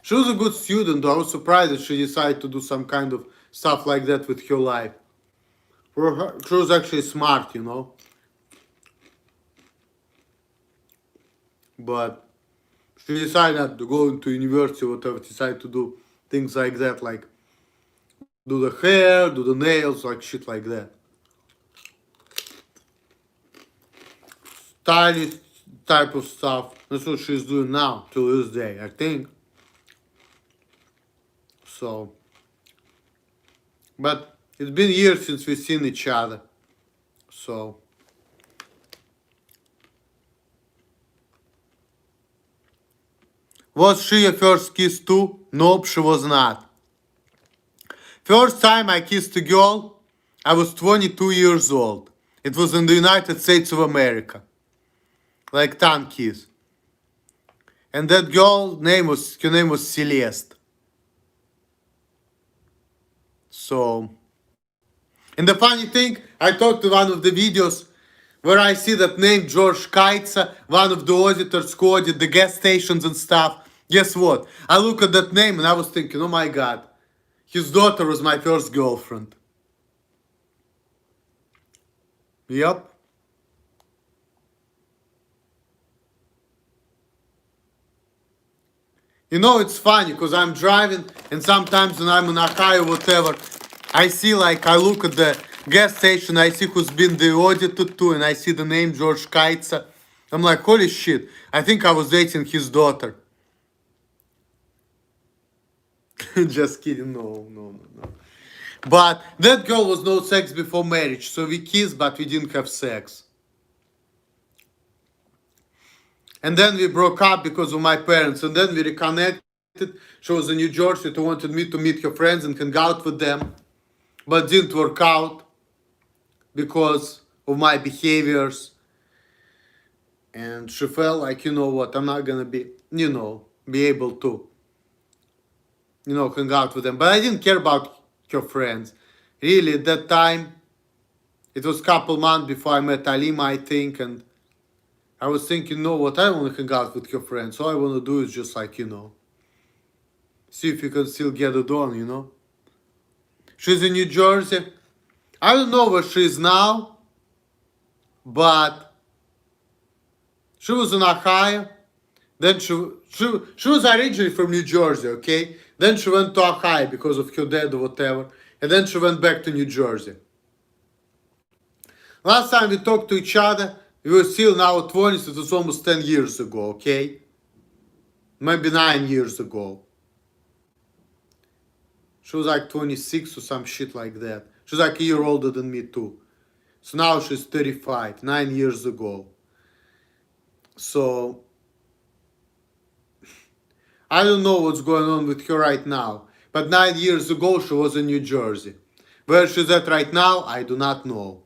She was a good student, though. I was surprised that she decided to do some kind of stuff like that with her life. For her, she was actually smart, you know. But she decided not to go into university or whatever, decided to do things like that, like do the hair, do the nails, like shit like that. Stylist type of stuff. That's what she's doing now, till this day, I think. So, but it's been years since we've seen each other. So, was she a first kiss too? Nope, she was not. First time I kissed a girl, I was 22 years old. It was in the United States of America. Like tongue kiss. And that girl, her name was Celeste. So, and the funny thing, I talked to one of the videos where I see that name George Kaitsa, one of the auditors who audit the gas stations and stuff. Guess what? I look at that name and I was thinking, oh my god, his daughter was my first girlfriend. Yep. You know, it's funny because I'm driving and sometimes when I'm in Ohio or whatever, I see like, I look at the gas station, I see who's been the audited to, and I see the name George Kaitsa. I'm like, holy shit, I think I was dating his daughter. Just kidding, no. But that girl was no sex before marriage, so we kissed, but we didn't have sex. And then we broke up because of my parents, and then we reconnected. She was in New Jersey, she wanted me to meet her friends and hang out with them, but didn't work out because of my behaviors. And she felt like, you know what, I'm not gonna be, be able to, hang out with them. But I didn't care about her friends. Really, at that time, it was a couple months before I met Alima, I think, and I was thinking, what, I don't want to hang out with her friends. All I want to do is just like, see if you can still get it on, She's in New Jersey. I don't know where she is now, but she was in Ohio. Then she was originally from New Jersey, okay? Then she went to Ohio because of her dad or whatever. And then she went back to New Jersey. Last time we talked to each other, we were still in our 20s. It was almost 10 years ago, okay? Maybe 9 years ago. She was like 26 or some shit like that. She's like a year older than me too. So now she's 35, 9 years ago. So, I don't know what's going on with her right now. But 9 years ago, she was in New Jersey. Where she's at right now, I do not know.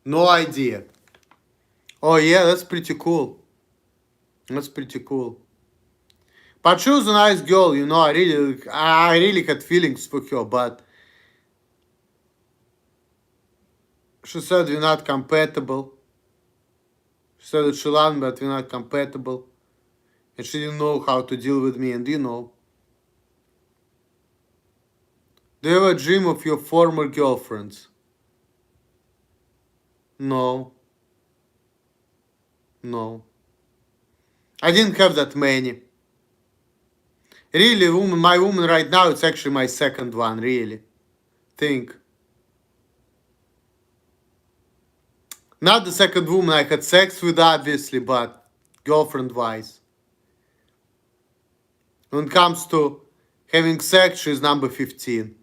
No idea. Oh yeah, that's pretty cool. That's pretty cool. But she was a nice girl, I really had feelings for her, but She said we're not compatible. She said that she loved me, but we're not compatible. And she didn't know how to deal with me. And you know, do you ever dream of your former girlfriends? No. No. I didn't have that many. Really, my woman right now, it's actually my second one, really. Think. Not the second woman I had sex with, obviously, but girlfriend-wise. When it comes to having sex, she's number 15.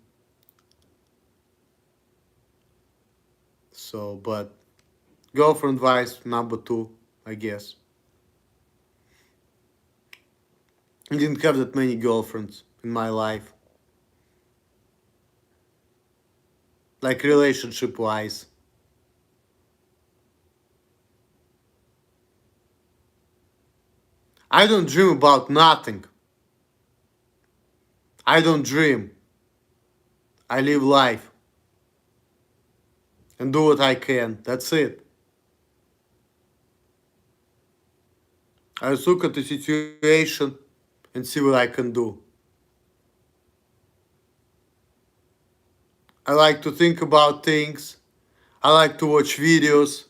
So, but girlfriend-wise, number 2, I guess. I didn't have that many girlfriends in my life. Like relationship-wise. I don't dream about nothing. I don't dream. I live life. And do what I can. That's it. I just look at the situation and see what I can do. I like to think about things. I like to watch videos.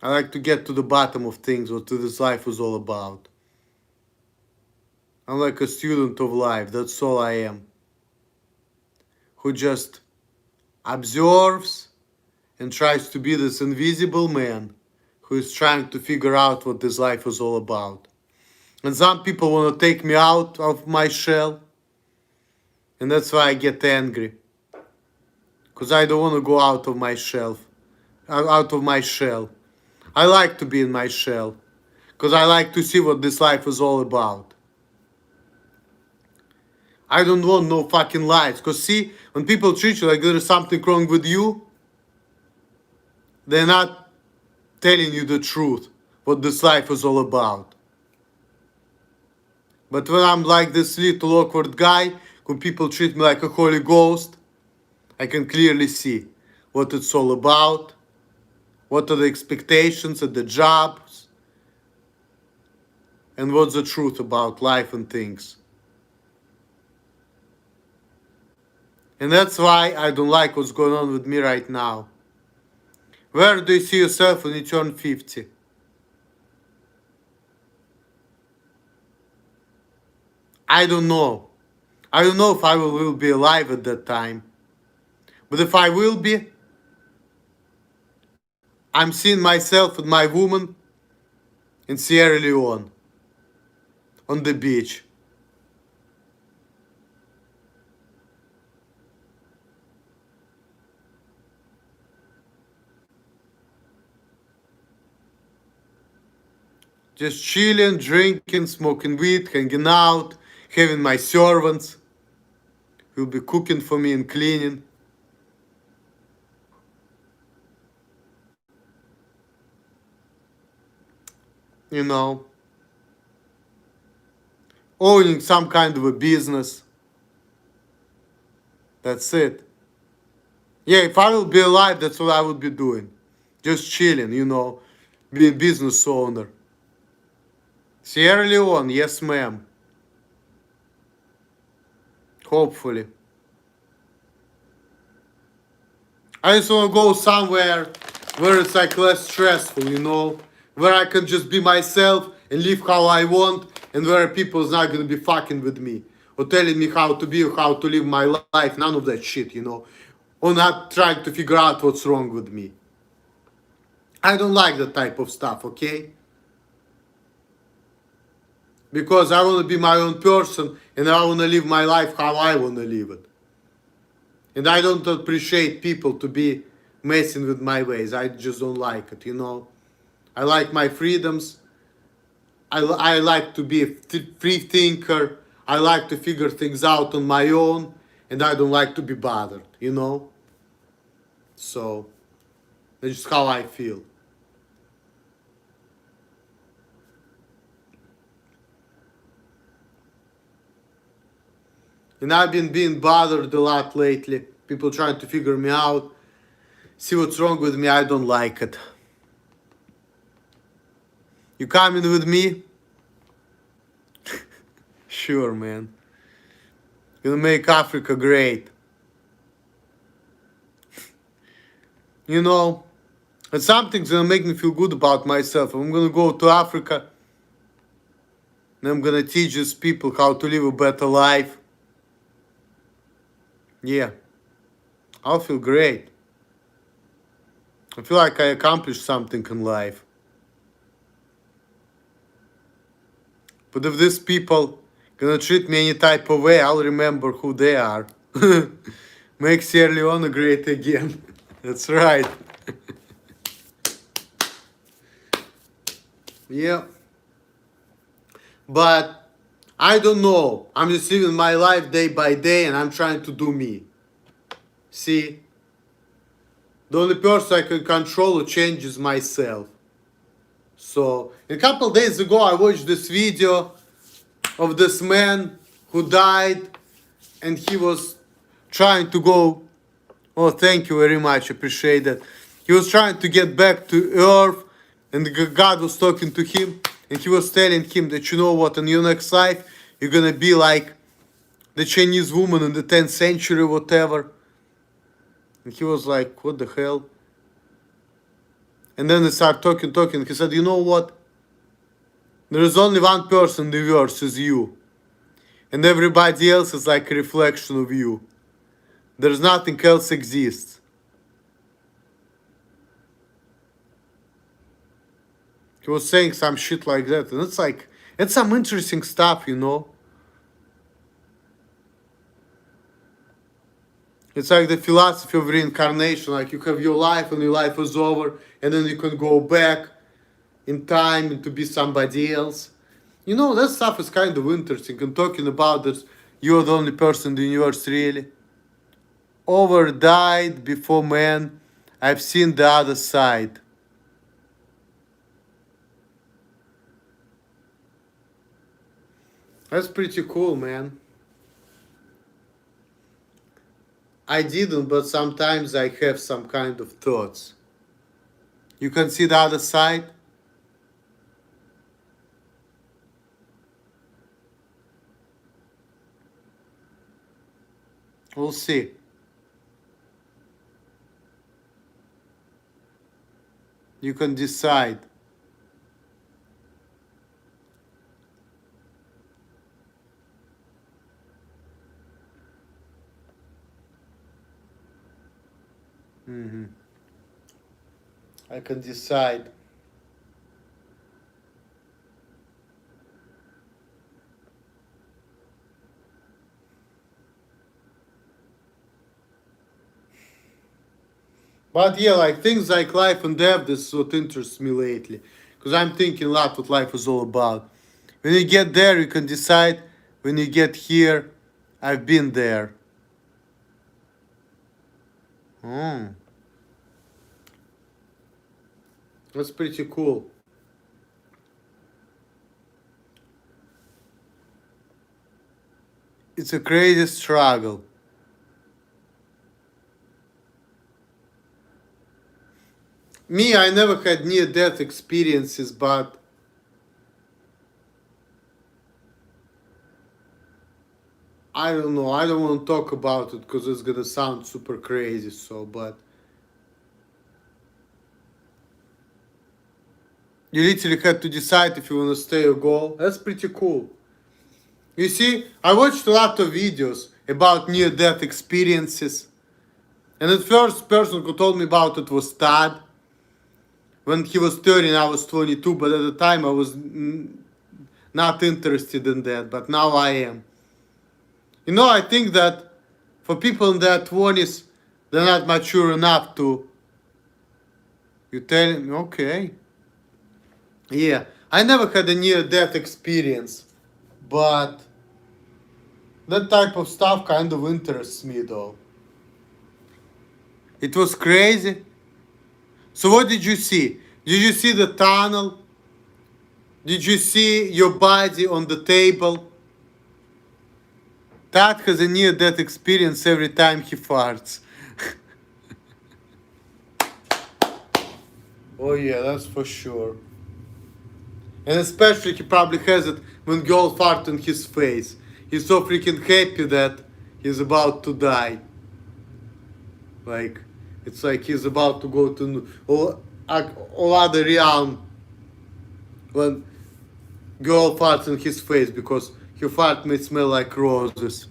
I like to get to the bottom of things, what this life is all about. I'm like a student of life, that's all I am. Who just observes and tries to be this invisible man who is trying to figure out what this life is all about. And some people want to take me out of my shell, and that's why I get angry. Because I don't want to go out of my shell. Out of my shell. I like to be in my shell. Because I like to see what this life is all about. I don't want no fucking lies. Because see, when people treat you like there is something wrong with you, they're not telling you the truth, what this life is all about. But when I'm like this little awkward guy, when people treat me like a holy ghost, I can clearly see what it's all about, what are the expectations at the jobs, and what's the truth about life and things. And that's why I don't like what's going on with me right now. Where do you see yourself when you turn 50? I don't know. I don't know if I will be alive at that time. But if I will be, I'm seeing myself with my woman in Sierra Leone on the beach. Just chilling, drinking, smoking weed, hanging out, having my servants who'll be cooking for me and cleaning. You know, owning some kind of a business. That's it. Yeah, if I will be alive, that's what I would be doing. Just chilling, you know, being business owner. Sierra Leone, yes ma'am. Hopefully. I just want to go somewhere where it's like less stressful, you know, where I can just be myself and live how I want, and where people is not gonna be fucking with me or telling me how to be or how to live my life. None of that shit, you know, or not trying to figure out what's wrong with me. I don't like that type of stuff, okay? Because I want to be my own person and I want to live my life how I want to live it. And I don't appreciate people to be messing with my ways. I just don't like it, you know. I like my freedoms. I like to be a free thinker. I like to figure things out on my own. And I don't like to be bothered, you know. So, that's just how I feel. And I've been being bothered a lot lately. People trying to figure me out, see what's wrong with me. I don't like it. You coming with me? Sure, man. Gonna make Africa great. You know, and something's gonna make me feel good about myself. I'm gonna go to Africa and I'm gonna teach these people how to live a better life. Yeah, I'll feel great. I feel like I accomplished something in life. But if these people gonna treat me any type of way, I'll remember who they are. Make Sierra Leone great again. That's right. Yeah. But I don't know. I'm just living my life day by day and I'm trying to do me. See? The only person I can control or change is myself. So, a couple days ago I watched this video of this man who died and he was trying to go. Oh, thank you very much, appreciate it. He was trying to get back to earth and God was talking to him and he was telling him that, you know what, in your next life you're gonna be like the Chinese woman in the 10th century, whatever. And he was like, what the hell? And then they started talking. He said, you know what? There is only one person in the universe, is you. And everybody else is like a reflection of you. There's nothing else exists. He was saying some shit like that. And it's like, it's some interesting stuff, you know. It's like the philosophy of reincarnation. Like you have your life and your life is over. And then you can go back in time and to be somebody else. You know, that stuff is kind of interesting. And talking about this, you're the only person in the universe, really. Over died before man. I've seen the other side. That's pretty cool, man. I didn't, but sometimes I have some kind of thoughts. You can see the other side? We'll see. You can decide. I can decide. But yeah, like things like life and death, this is what interests me lately. Because I'm thinking a lot what life is all about. When you get there, you can decide. When you get here, I've been there. That's pretty cool. It's a crazy struggle. Me, I never had near-death experiences, but I don't know. I don't want to talk about it because it's gonna sound super crazy. So, but you literally had to decide if you want to stay or go. That's pretty cool. You see, I watched a lot of videos about near-death experiences. And the first person who told me about it was Todd. When he was 30 and I was 22, but at the time I was not interested in that, but now I am. You know, I think that for people in their 20s, they're not mature enough to... You tell me, okay. Yeah, I never had a near-death experience, but that type of stuff kind of interests me though. It was crazy. So what did you see? Did you see the tunnel? Did you see your body on the table? Tad has a near-death experience every time he farts. Oh yeah, that's for sure. And especially he probably has it when girl fart in his face. He's so freaking happy that he's about to die. Like, it's like he's about to go to all other realm when girl farts in his face because her fart may smell like roses.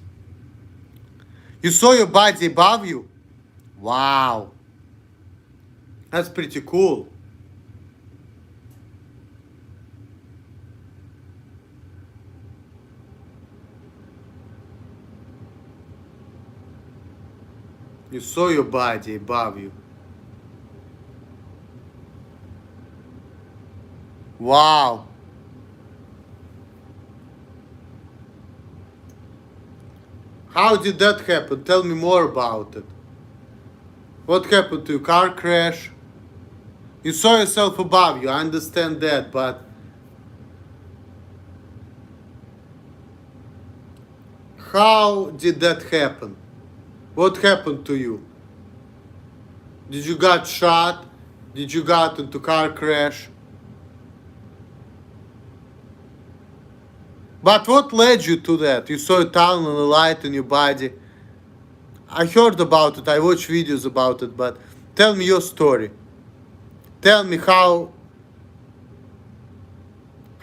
You saw your body above you? Wow. That's pretty cool. You saw your body above you. Wow. How did that happen? Tell me more about it. What happened to you? Car crash? You saw yourself above you, I understand that, but how did that happen? What happened to you? Did you got shot? Did you got into car crash? But what led you to that? You saw a tunnel and a light in your body. I heard about it, I watched videos about it, but tell me your story. Tell me how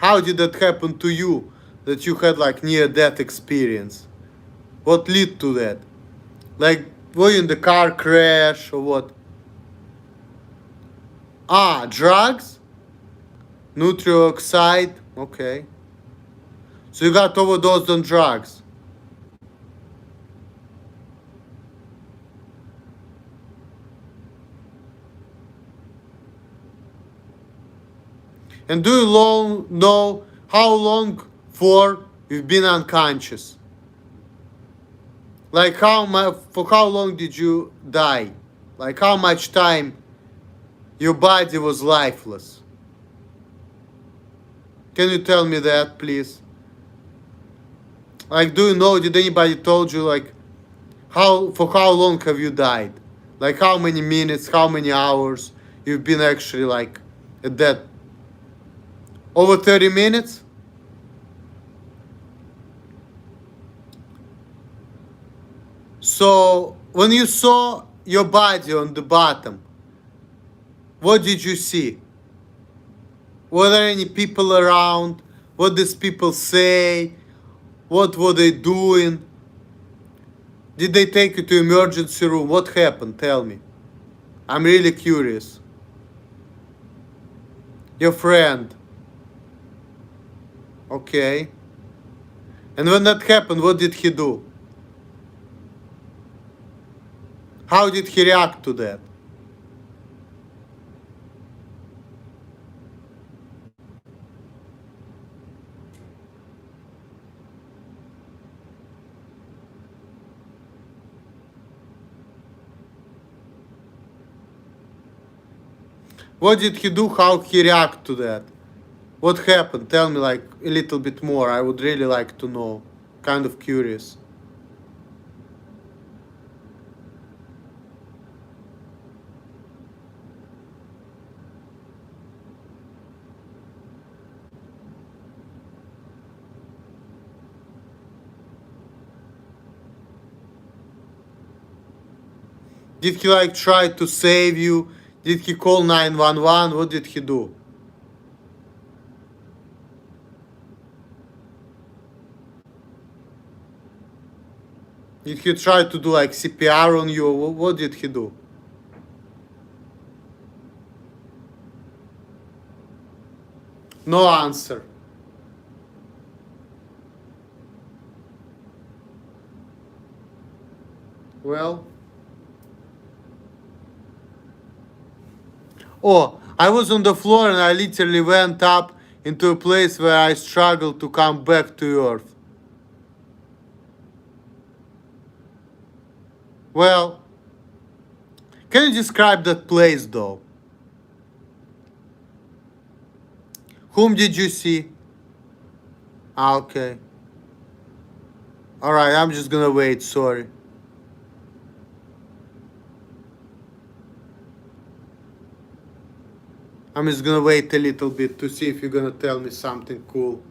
did that happen to you? That you had like near death experience? What led to that? Like, were you in the car crash or what? Ah, drugs? Nitric oxide? Okay. So you got overdosed on drugs. And do you know how long for you've been unconscious? Like for how long did you die? Like how much time your body was lifeless? Can you tell me that, please? Like, do you know? Did anybody told you like for how long have you died? Like how many minutes, how many hours you've been actually like at that? Over 30 minutes? So when you saw your body on the bottom, what did you see? Were there any people around? What did people say? What were they doing? Did they take you to emergency room? What happened? Tell me. I'm really curious. Your friend. Okay. And when that happened, what did he do? How did he react to that? What did he do? How he react to that? What happened? Tell me like a little bit more. I would really like to know. Kind of curious. Did he like try to save you? Did he call 911? What did he do? Did he try to do like CPR on you? What did he do? No answer. Well. Oh, I was on the floor and I literally went up into a place where I struggled to come back to earth. Well, can you describe that place though? Whom did you see? Ah, okay. Alright, I'm just gonna wait, sorry. I'm just gonna wait a little bit to see if you're gonna tell me something cool.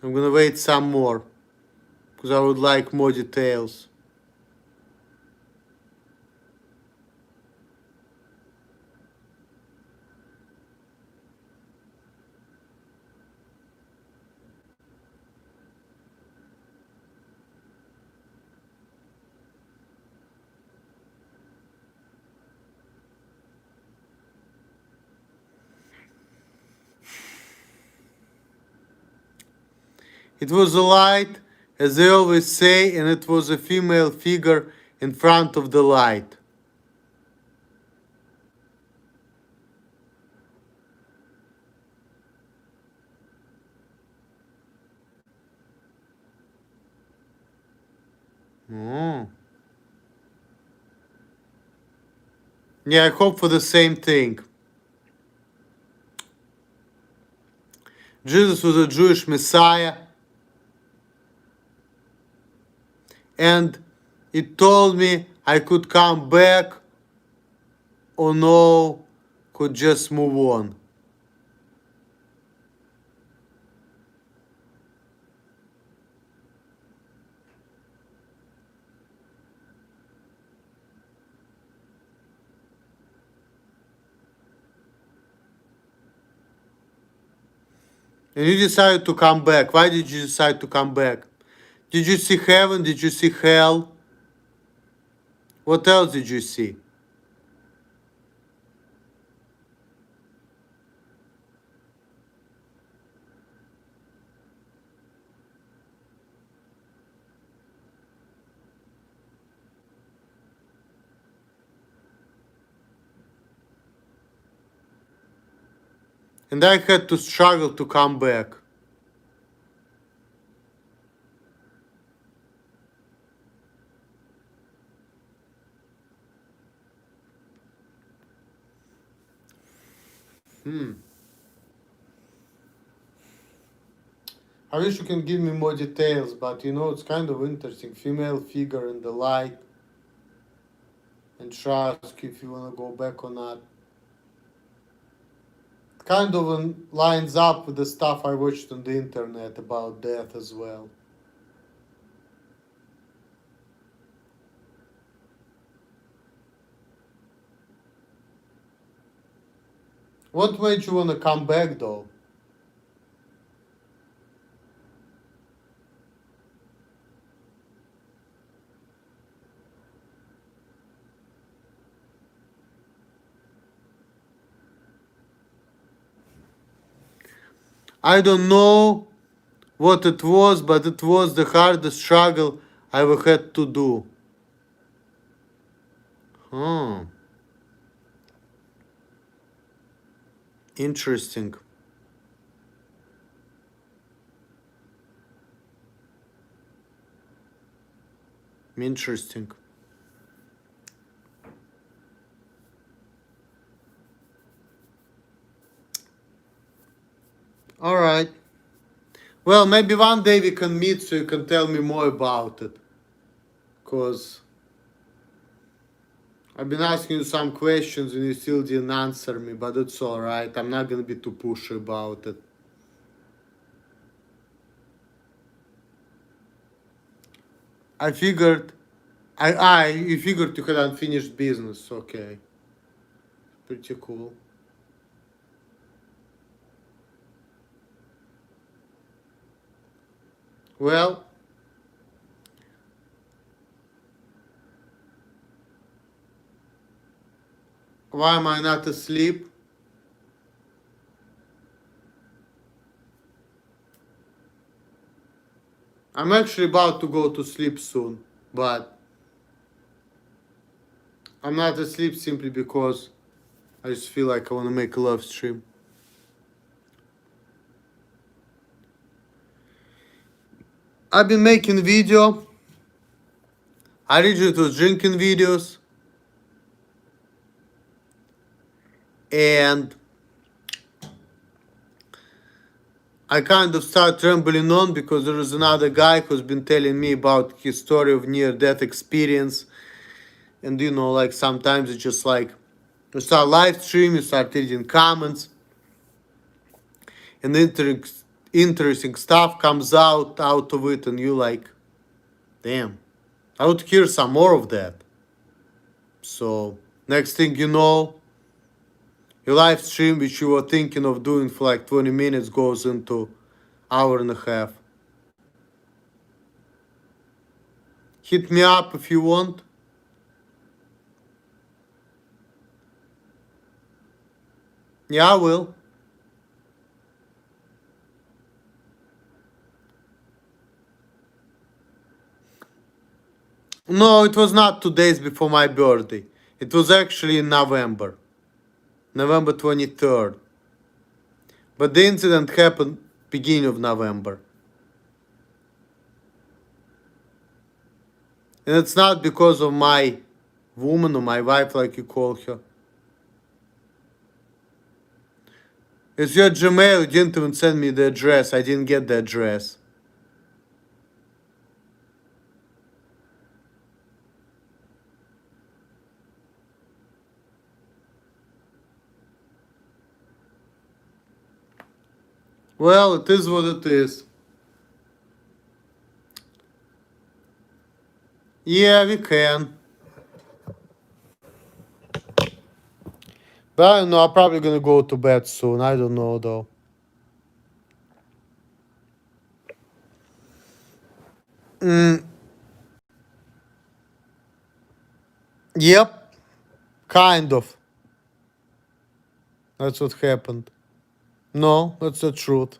I'm gonna wait some more, because I would like more details. It was a light, as they always say, and it was a female figure in front of the light. Oh. Yeah, I hope for the same thing. Jesus was a Jewish Messiah, and it told me I could come back or no, could just move on. And you decided to come back. Why did you decide to come back? Did you see heaven? Did you see hell? What else did you see? And I had to struggle to come back. I wish you can give me more details, but it's kind of interesting. Female figure in the light, and ask if you want to go back or not. Kind of lines up with the stuff I watched on the internet about death as well. What made you want to come back though? I don't know what it was, but it was the hardest struggle I ever had to do. Hmm. Interesting. Interesting. All right. Well, maybe one day we can meet so you can tell me more about it. Because I've been asking you some questions and you still didn't answer me, but it's all right. I'm not going to be too pushy about it. I figured, you figured you had unfinished business. Okay. Pretty cool. Well, why am I not asleep? I'm actually about to go to sleep soon, but I'm not asleep simply because I just feel like I want to make a love stream. I've been making video. I originally was drinking videos. And I kind of start rambling on because there is another guy who's been telling me about his story of near-death experience. And you know, like sometimes it's just like you start live stream, you start reading comments, and interesting stuff comes out of it, and you like, damn, I would hear some more of that. So next thing you know, your live stream, which you were thinking of doing for like 20 minutes, goes into hour and a half. Hit me up if you want. Yeah, I will. No, it was not 2 days before my birthday. It was actually in November. November 23rd. But the incident happened beginning of November. And it's not because of my woman or my wife, like you call her. It's your Gmail. You didn't even send me the address. I didn't get the address. Well, it is what it is. Yeah, we can. But I don't know. I'm probably gonna go to bed soon. I don't know though. Yep, kind of. That's what happened. No, that's the truth.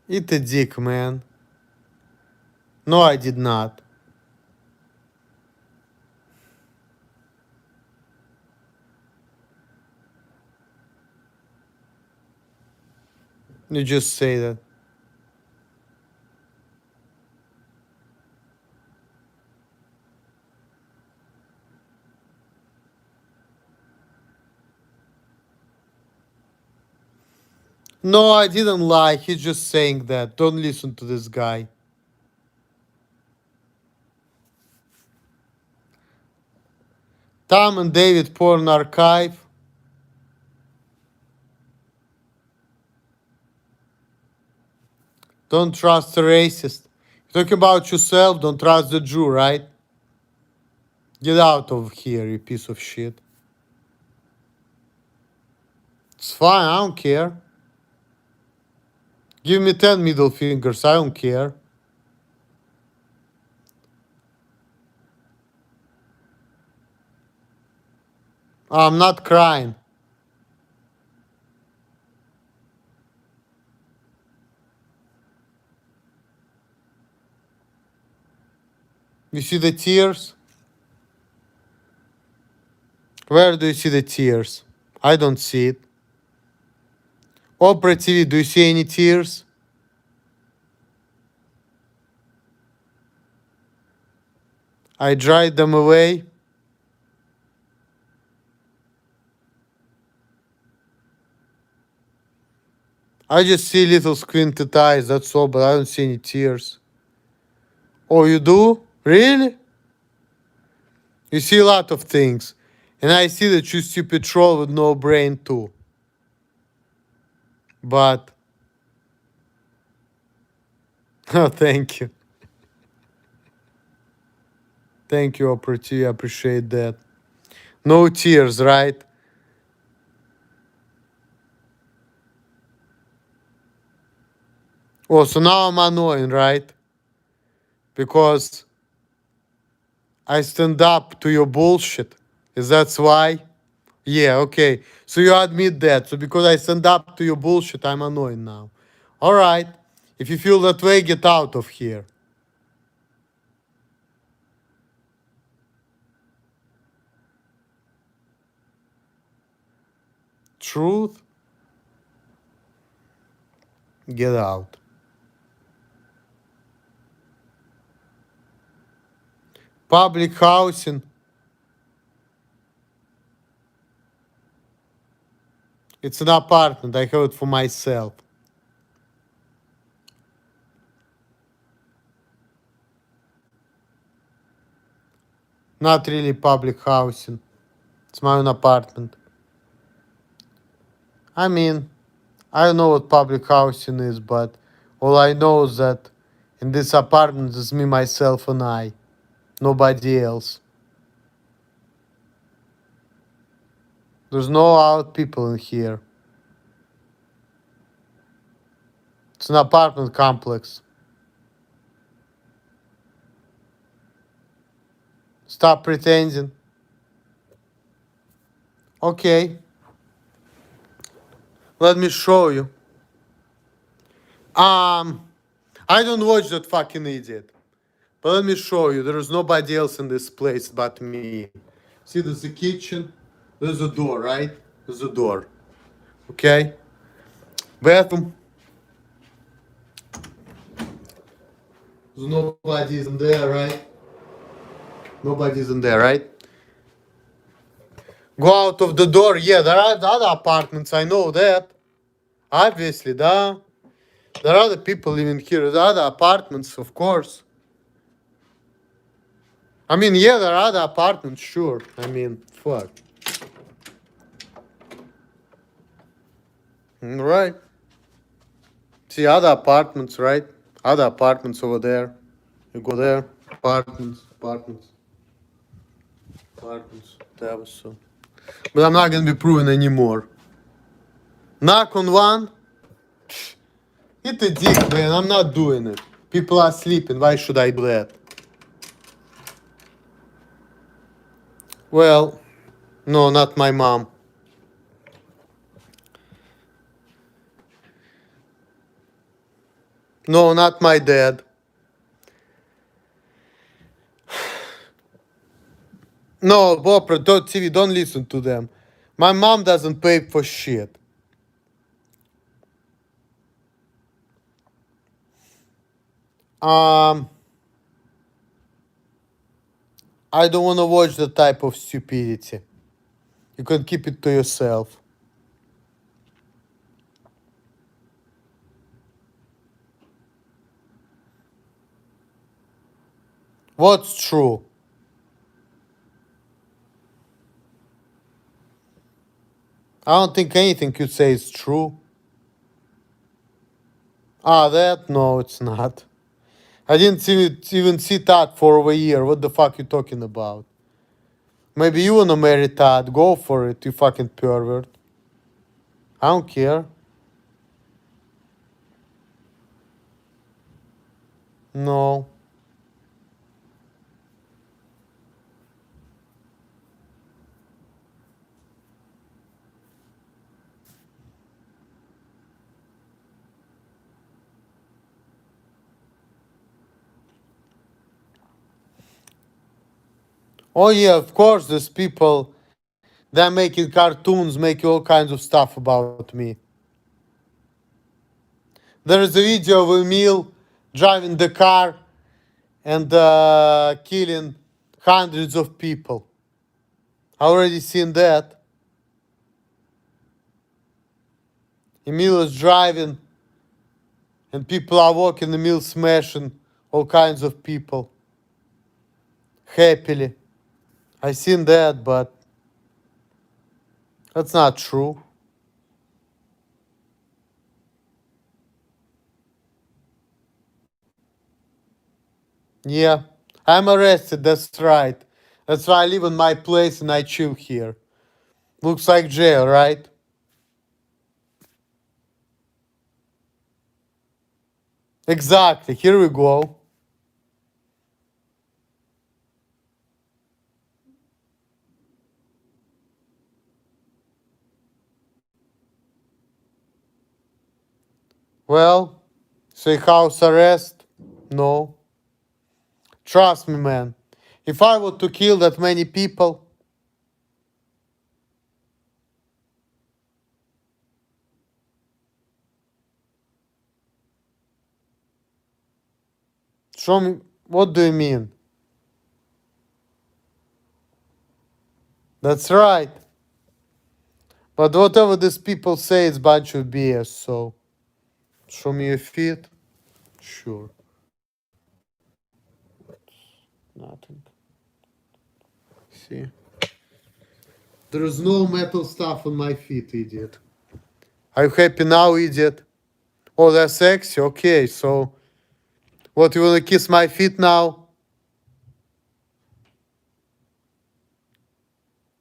Eat a dick, man. No, I did not. You just say that. No, I didn't lie. He's just saying that. Don't listen to this guy. Tom and David Porn Archive. Don't trust a racist. You talk about yourself, don't trust the Jew, right? Get out of here, you piece of shit. It's fine, I don't care. Give me 10 middle fingers, I don't care. I'm not crying. You see the tears? Where do you see the tears? I don't see it. Opera TV, do you see any tears? I dried them away. I just see little squinted eyes, that's all, but I don't see any tears. Oh, you do? Really? You see a lot of things. And I see that you stupid troll with no brain too. But, oh, thank you. Thank you, Opera TV, I appreciate that. No tears, right? Oh, so now I'm annoying, right? Because I stand up to your bullshit. Is that why? Yeah, okay. So you admit that. So because I stand up to your bullshit, I'm annoying now. All right. If you feel that way, get out of here. Truth? Get out. Public housing. It's an apartment. I have it for myself. Not really public housing. It's my own apartment. I mean, I don't know what public housing is, but all I know is that in this apartment is me, myself, and I. Nobody else. There's no other people in here. It's an apartment complex. Stop pretending. Okay, let me show you. I don't watch that fucking idiot. But let me show you. There is nobody else in this place but me. See, there's a kitchen. There's a door, right? There's a door. Okay? Bathroom. There's nobody's in there, right? Nobody's in there, right? Go out of the door. Yeah, there are other apartments. I know that. Obviously, да. There are other people living here. There are other apartments, of course. I mean, yeah, there are other apartments, sure. I mean, fuck. Right. See, other apartments, right? Other apartments over there. You go there. Apartments, apartments, apartments. That was so. But I'm not gonna be proven anymore. Knock on one. Hit a dick, man. I'm not doing it. People are sleeping. Why should I do that? Well, no, not my mom. No, not my dad. No, Bopra, don't TV, don't listen to them. My mom doesn't pay for shit. Um, I don't want to watch that type of stupidity. You can keep it to yourself. What's true? I don't think anything you say is true. Ah, that? No, it's not. I didn't even see Todd for over a year. What the fuck you talking about? Maybe you wanna marry Todd. Go for it, you fucking pervert. I don't care. No. Oh yeah, of course there's people that making cartoons, making all kinds of stuff about me. There is a video of Emil driving the car and killing hundreds of people. I already seen that. Emil is driving and people are walking, Emil smashing all kinds of people. Happily. I seen that, but that's not true. Yeah, I'm arrested, that's right. That's why I live in my place and I chill here. Looks like jail, right? Exactly. Here we go. Well, say house arrest? No. Trust me, man. If I were to kill that many people, show me. What do you mean? That's right. But whatever these people say, it's bunch of BS. So, show me your feet. Sure. Nothing. See? There is no metal stuff on my feet, idiot. Are you happy now, idiot? Oh, that's sexy. Okay, so what, you wanna kiss my feet now?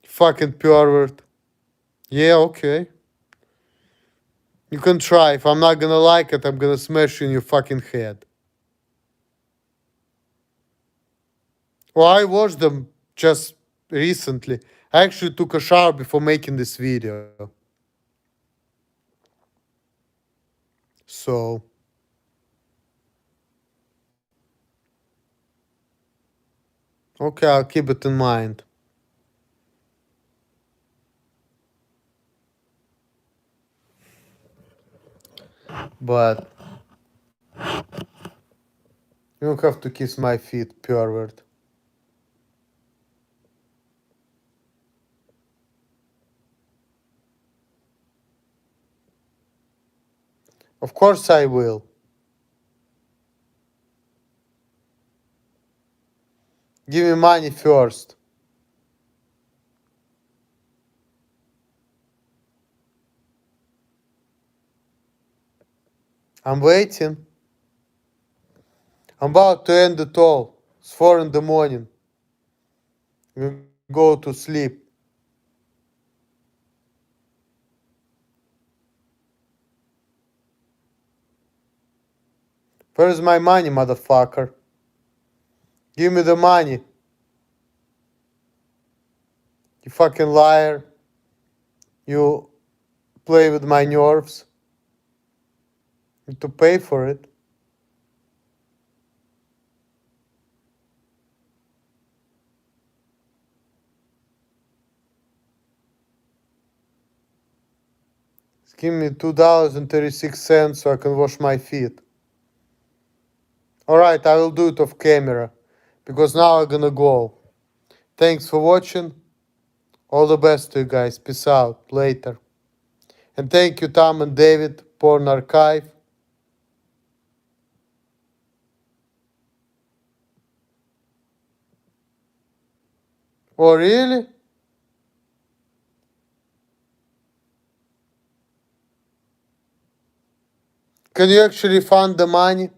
Fucking pervert. Yeah, okay. You can try. If I'm not gonna like it, I'm gonna smash you in your fucking head. Well, I watched them just recently. I actually took a shower before making this video. So, okay, I'll keep it in mind. But you don't have to kiss my feet, pervert. Of course I will. Give me money first. I'm waiting. I'm about to end it all. It's 4 in the morning. You go to sleep. Where's my money, motherfucker? Give me the money. You fucking liar. You play with my nerves. You need to pay for it. Give me $2.36 so I can wash my feet. Alright, I will do it off camera. Because now I'm gonna go. Thanks for watching. All the best to you guys. Peace out. Later. And thank you, Tom and David, Porn Archive. Oh, really? Can you actually fund the money?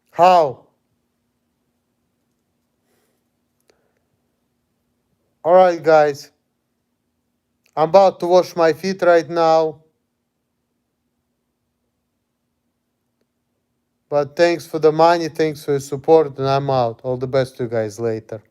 How? Alright, guys. I'm about to wash my feet right now. But thanks for the money, thanks for your support, and I'm out. All the best to you guys later.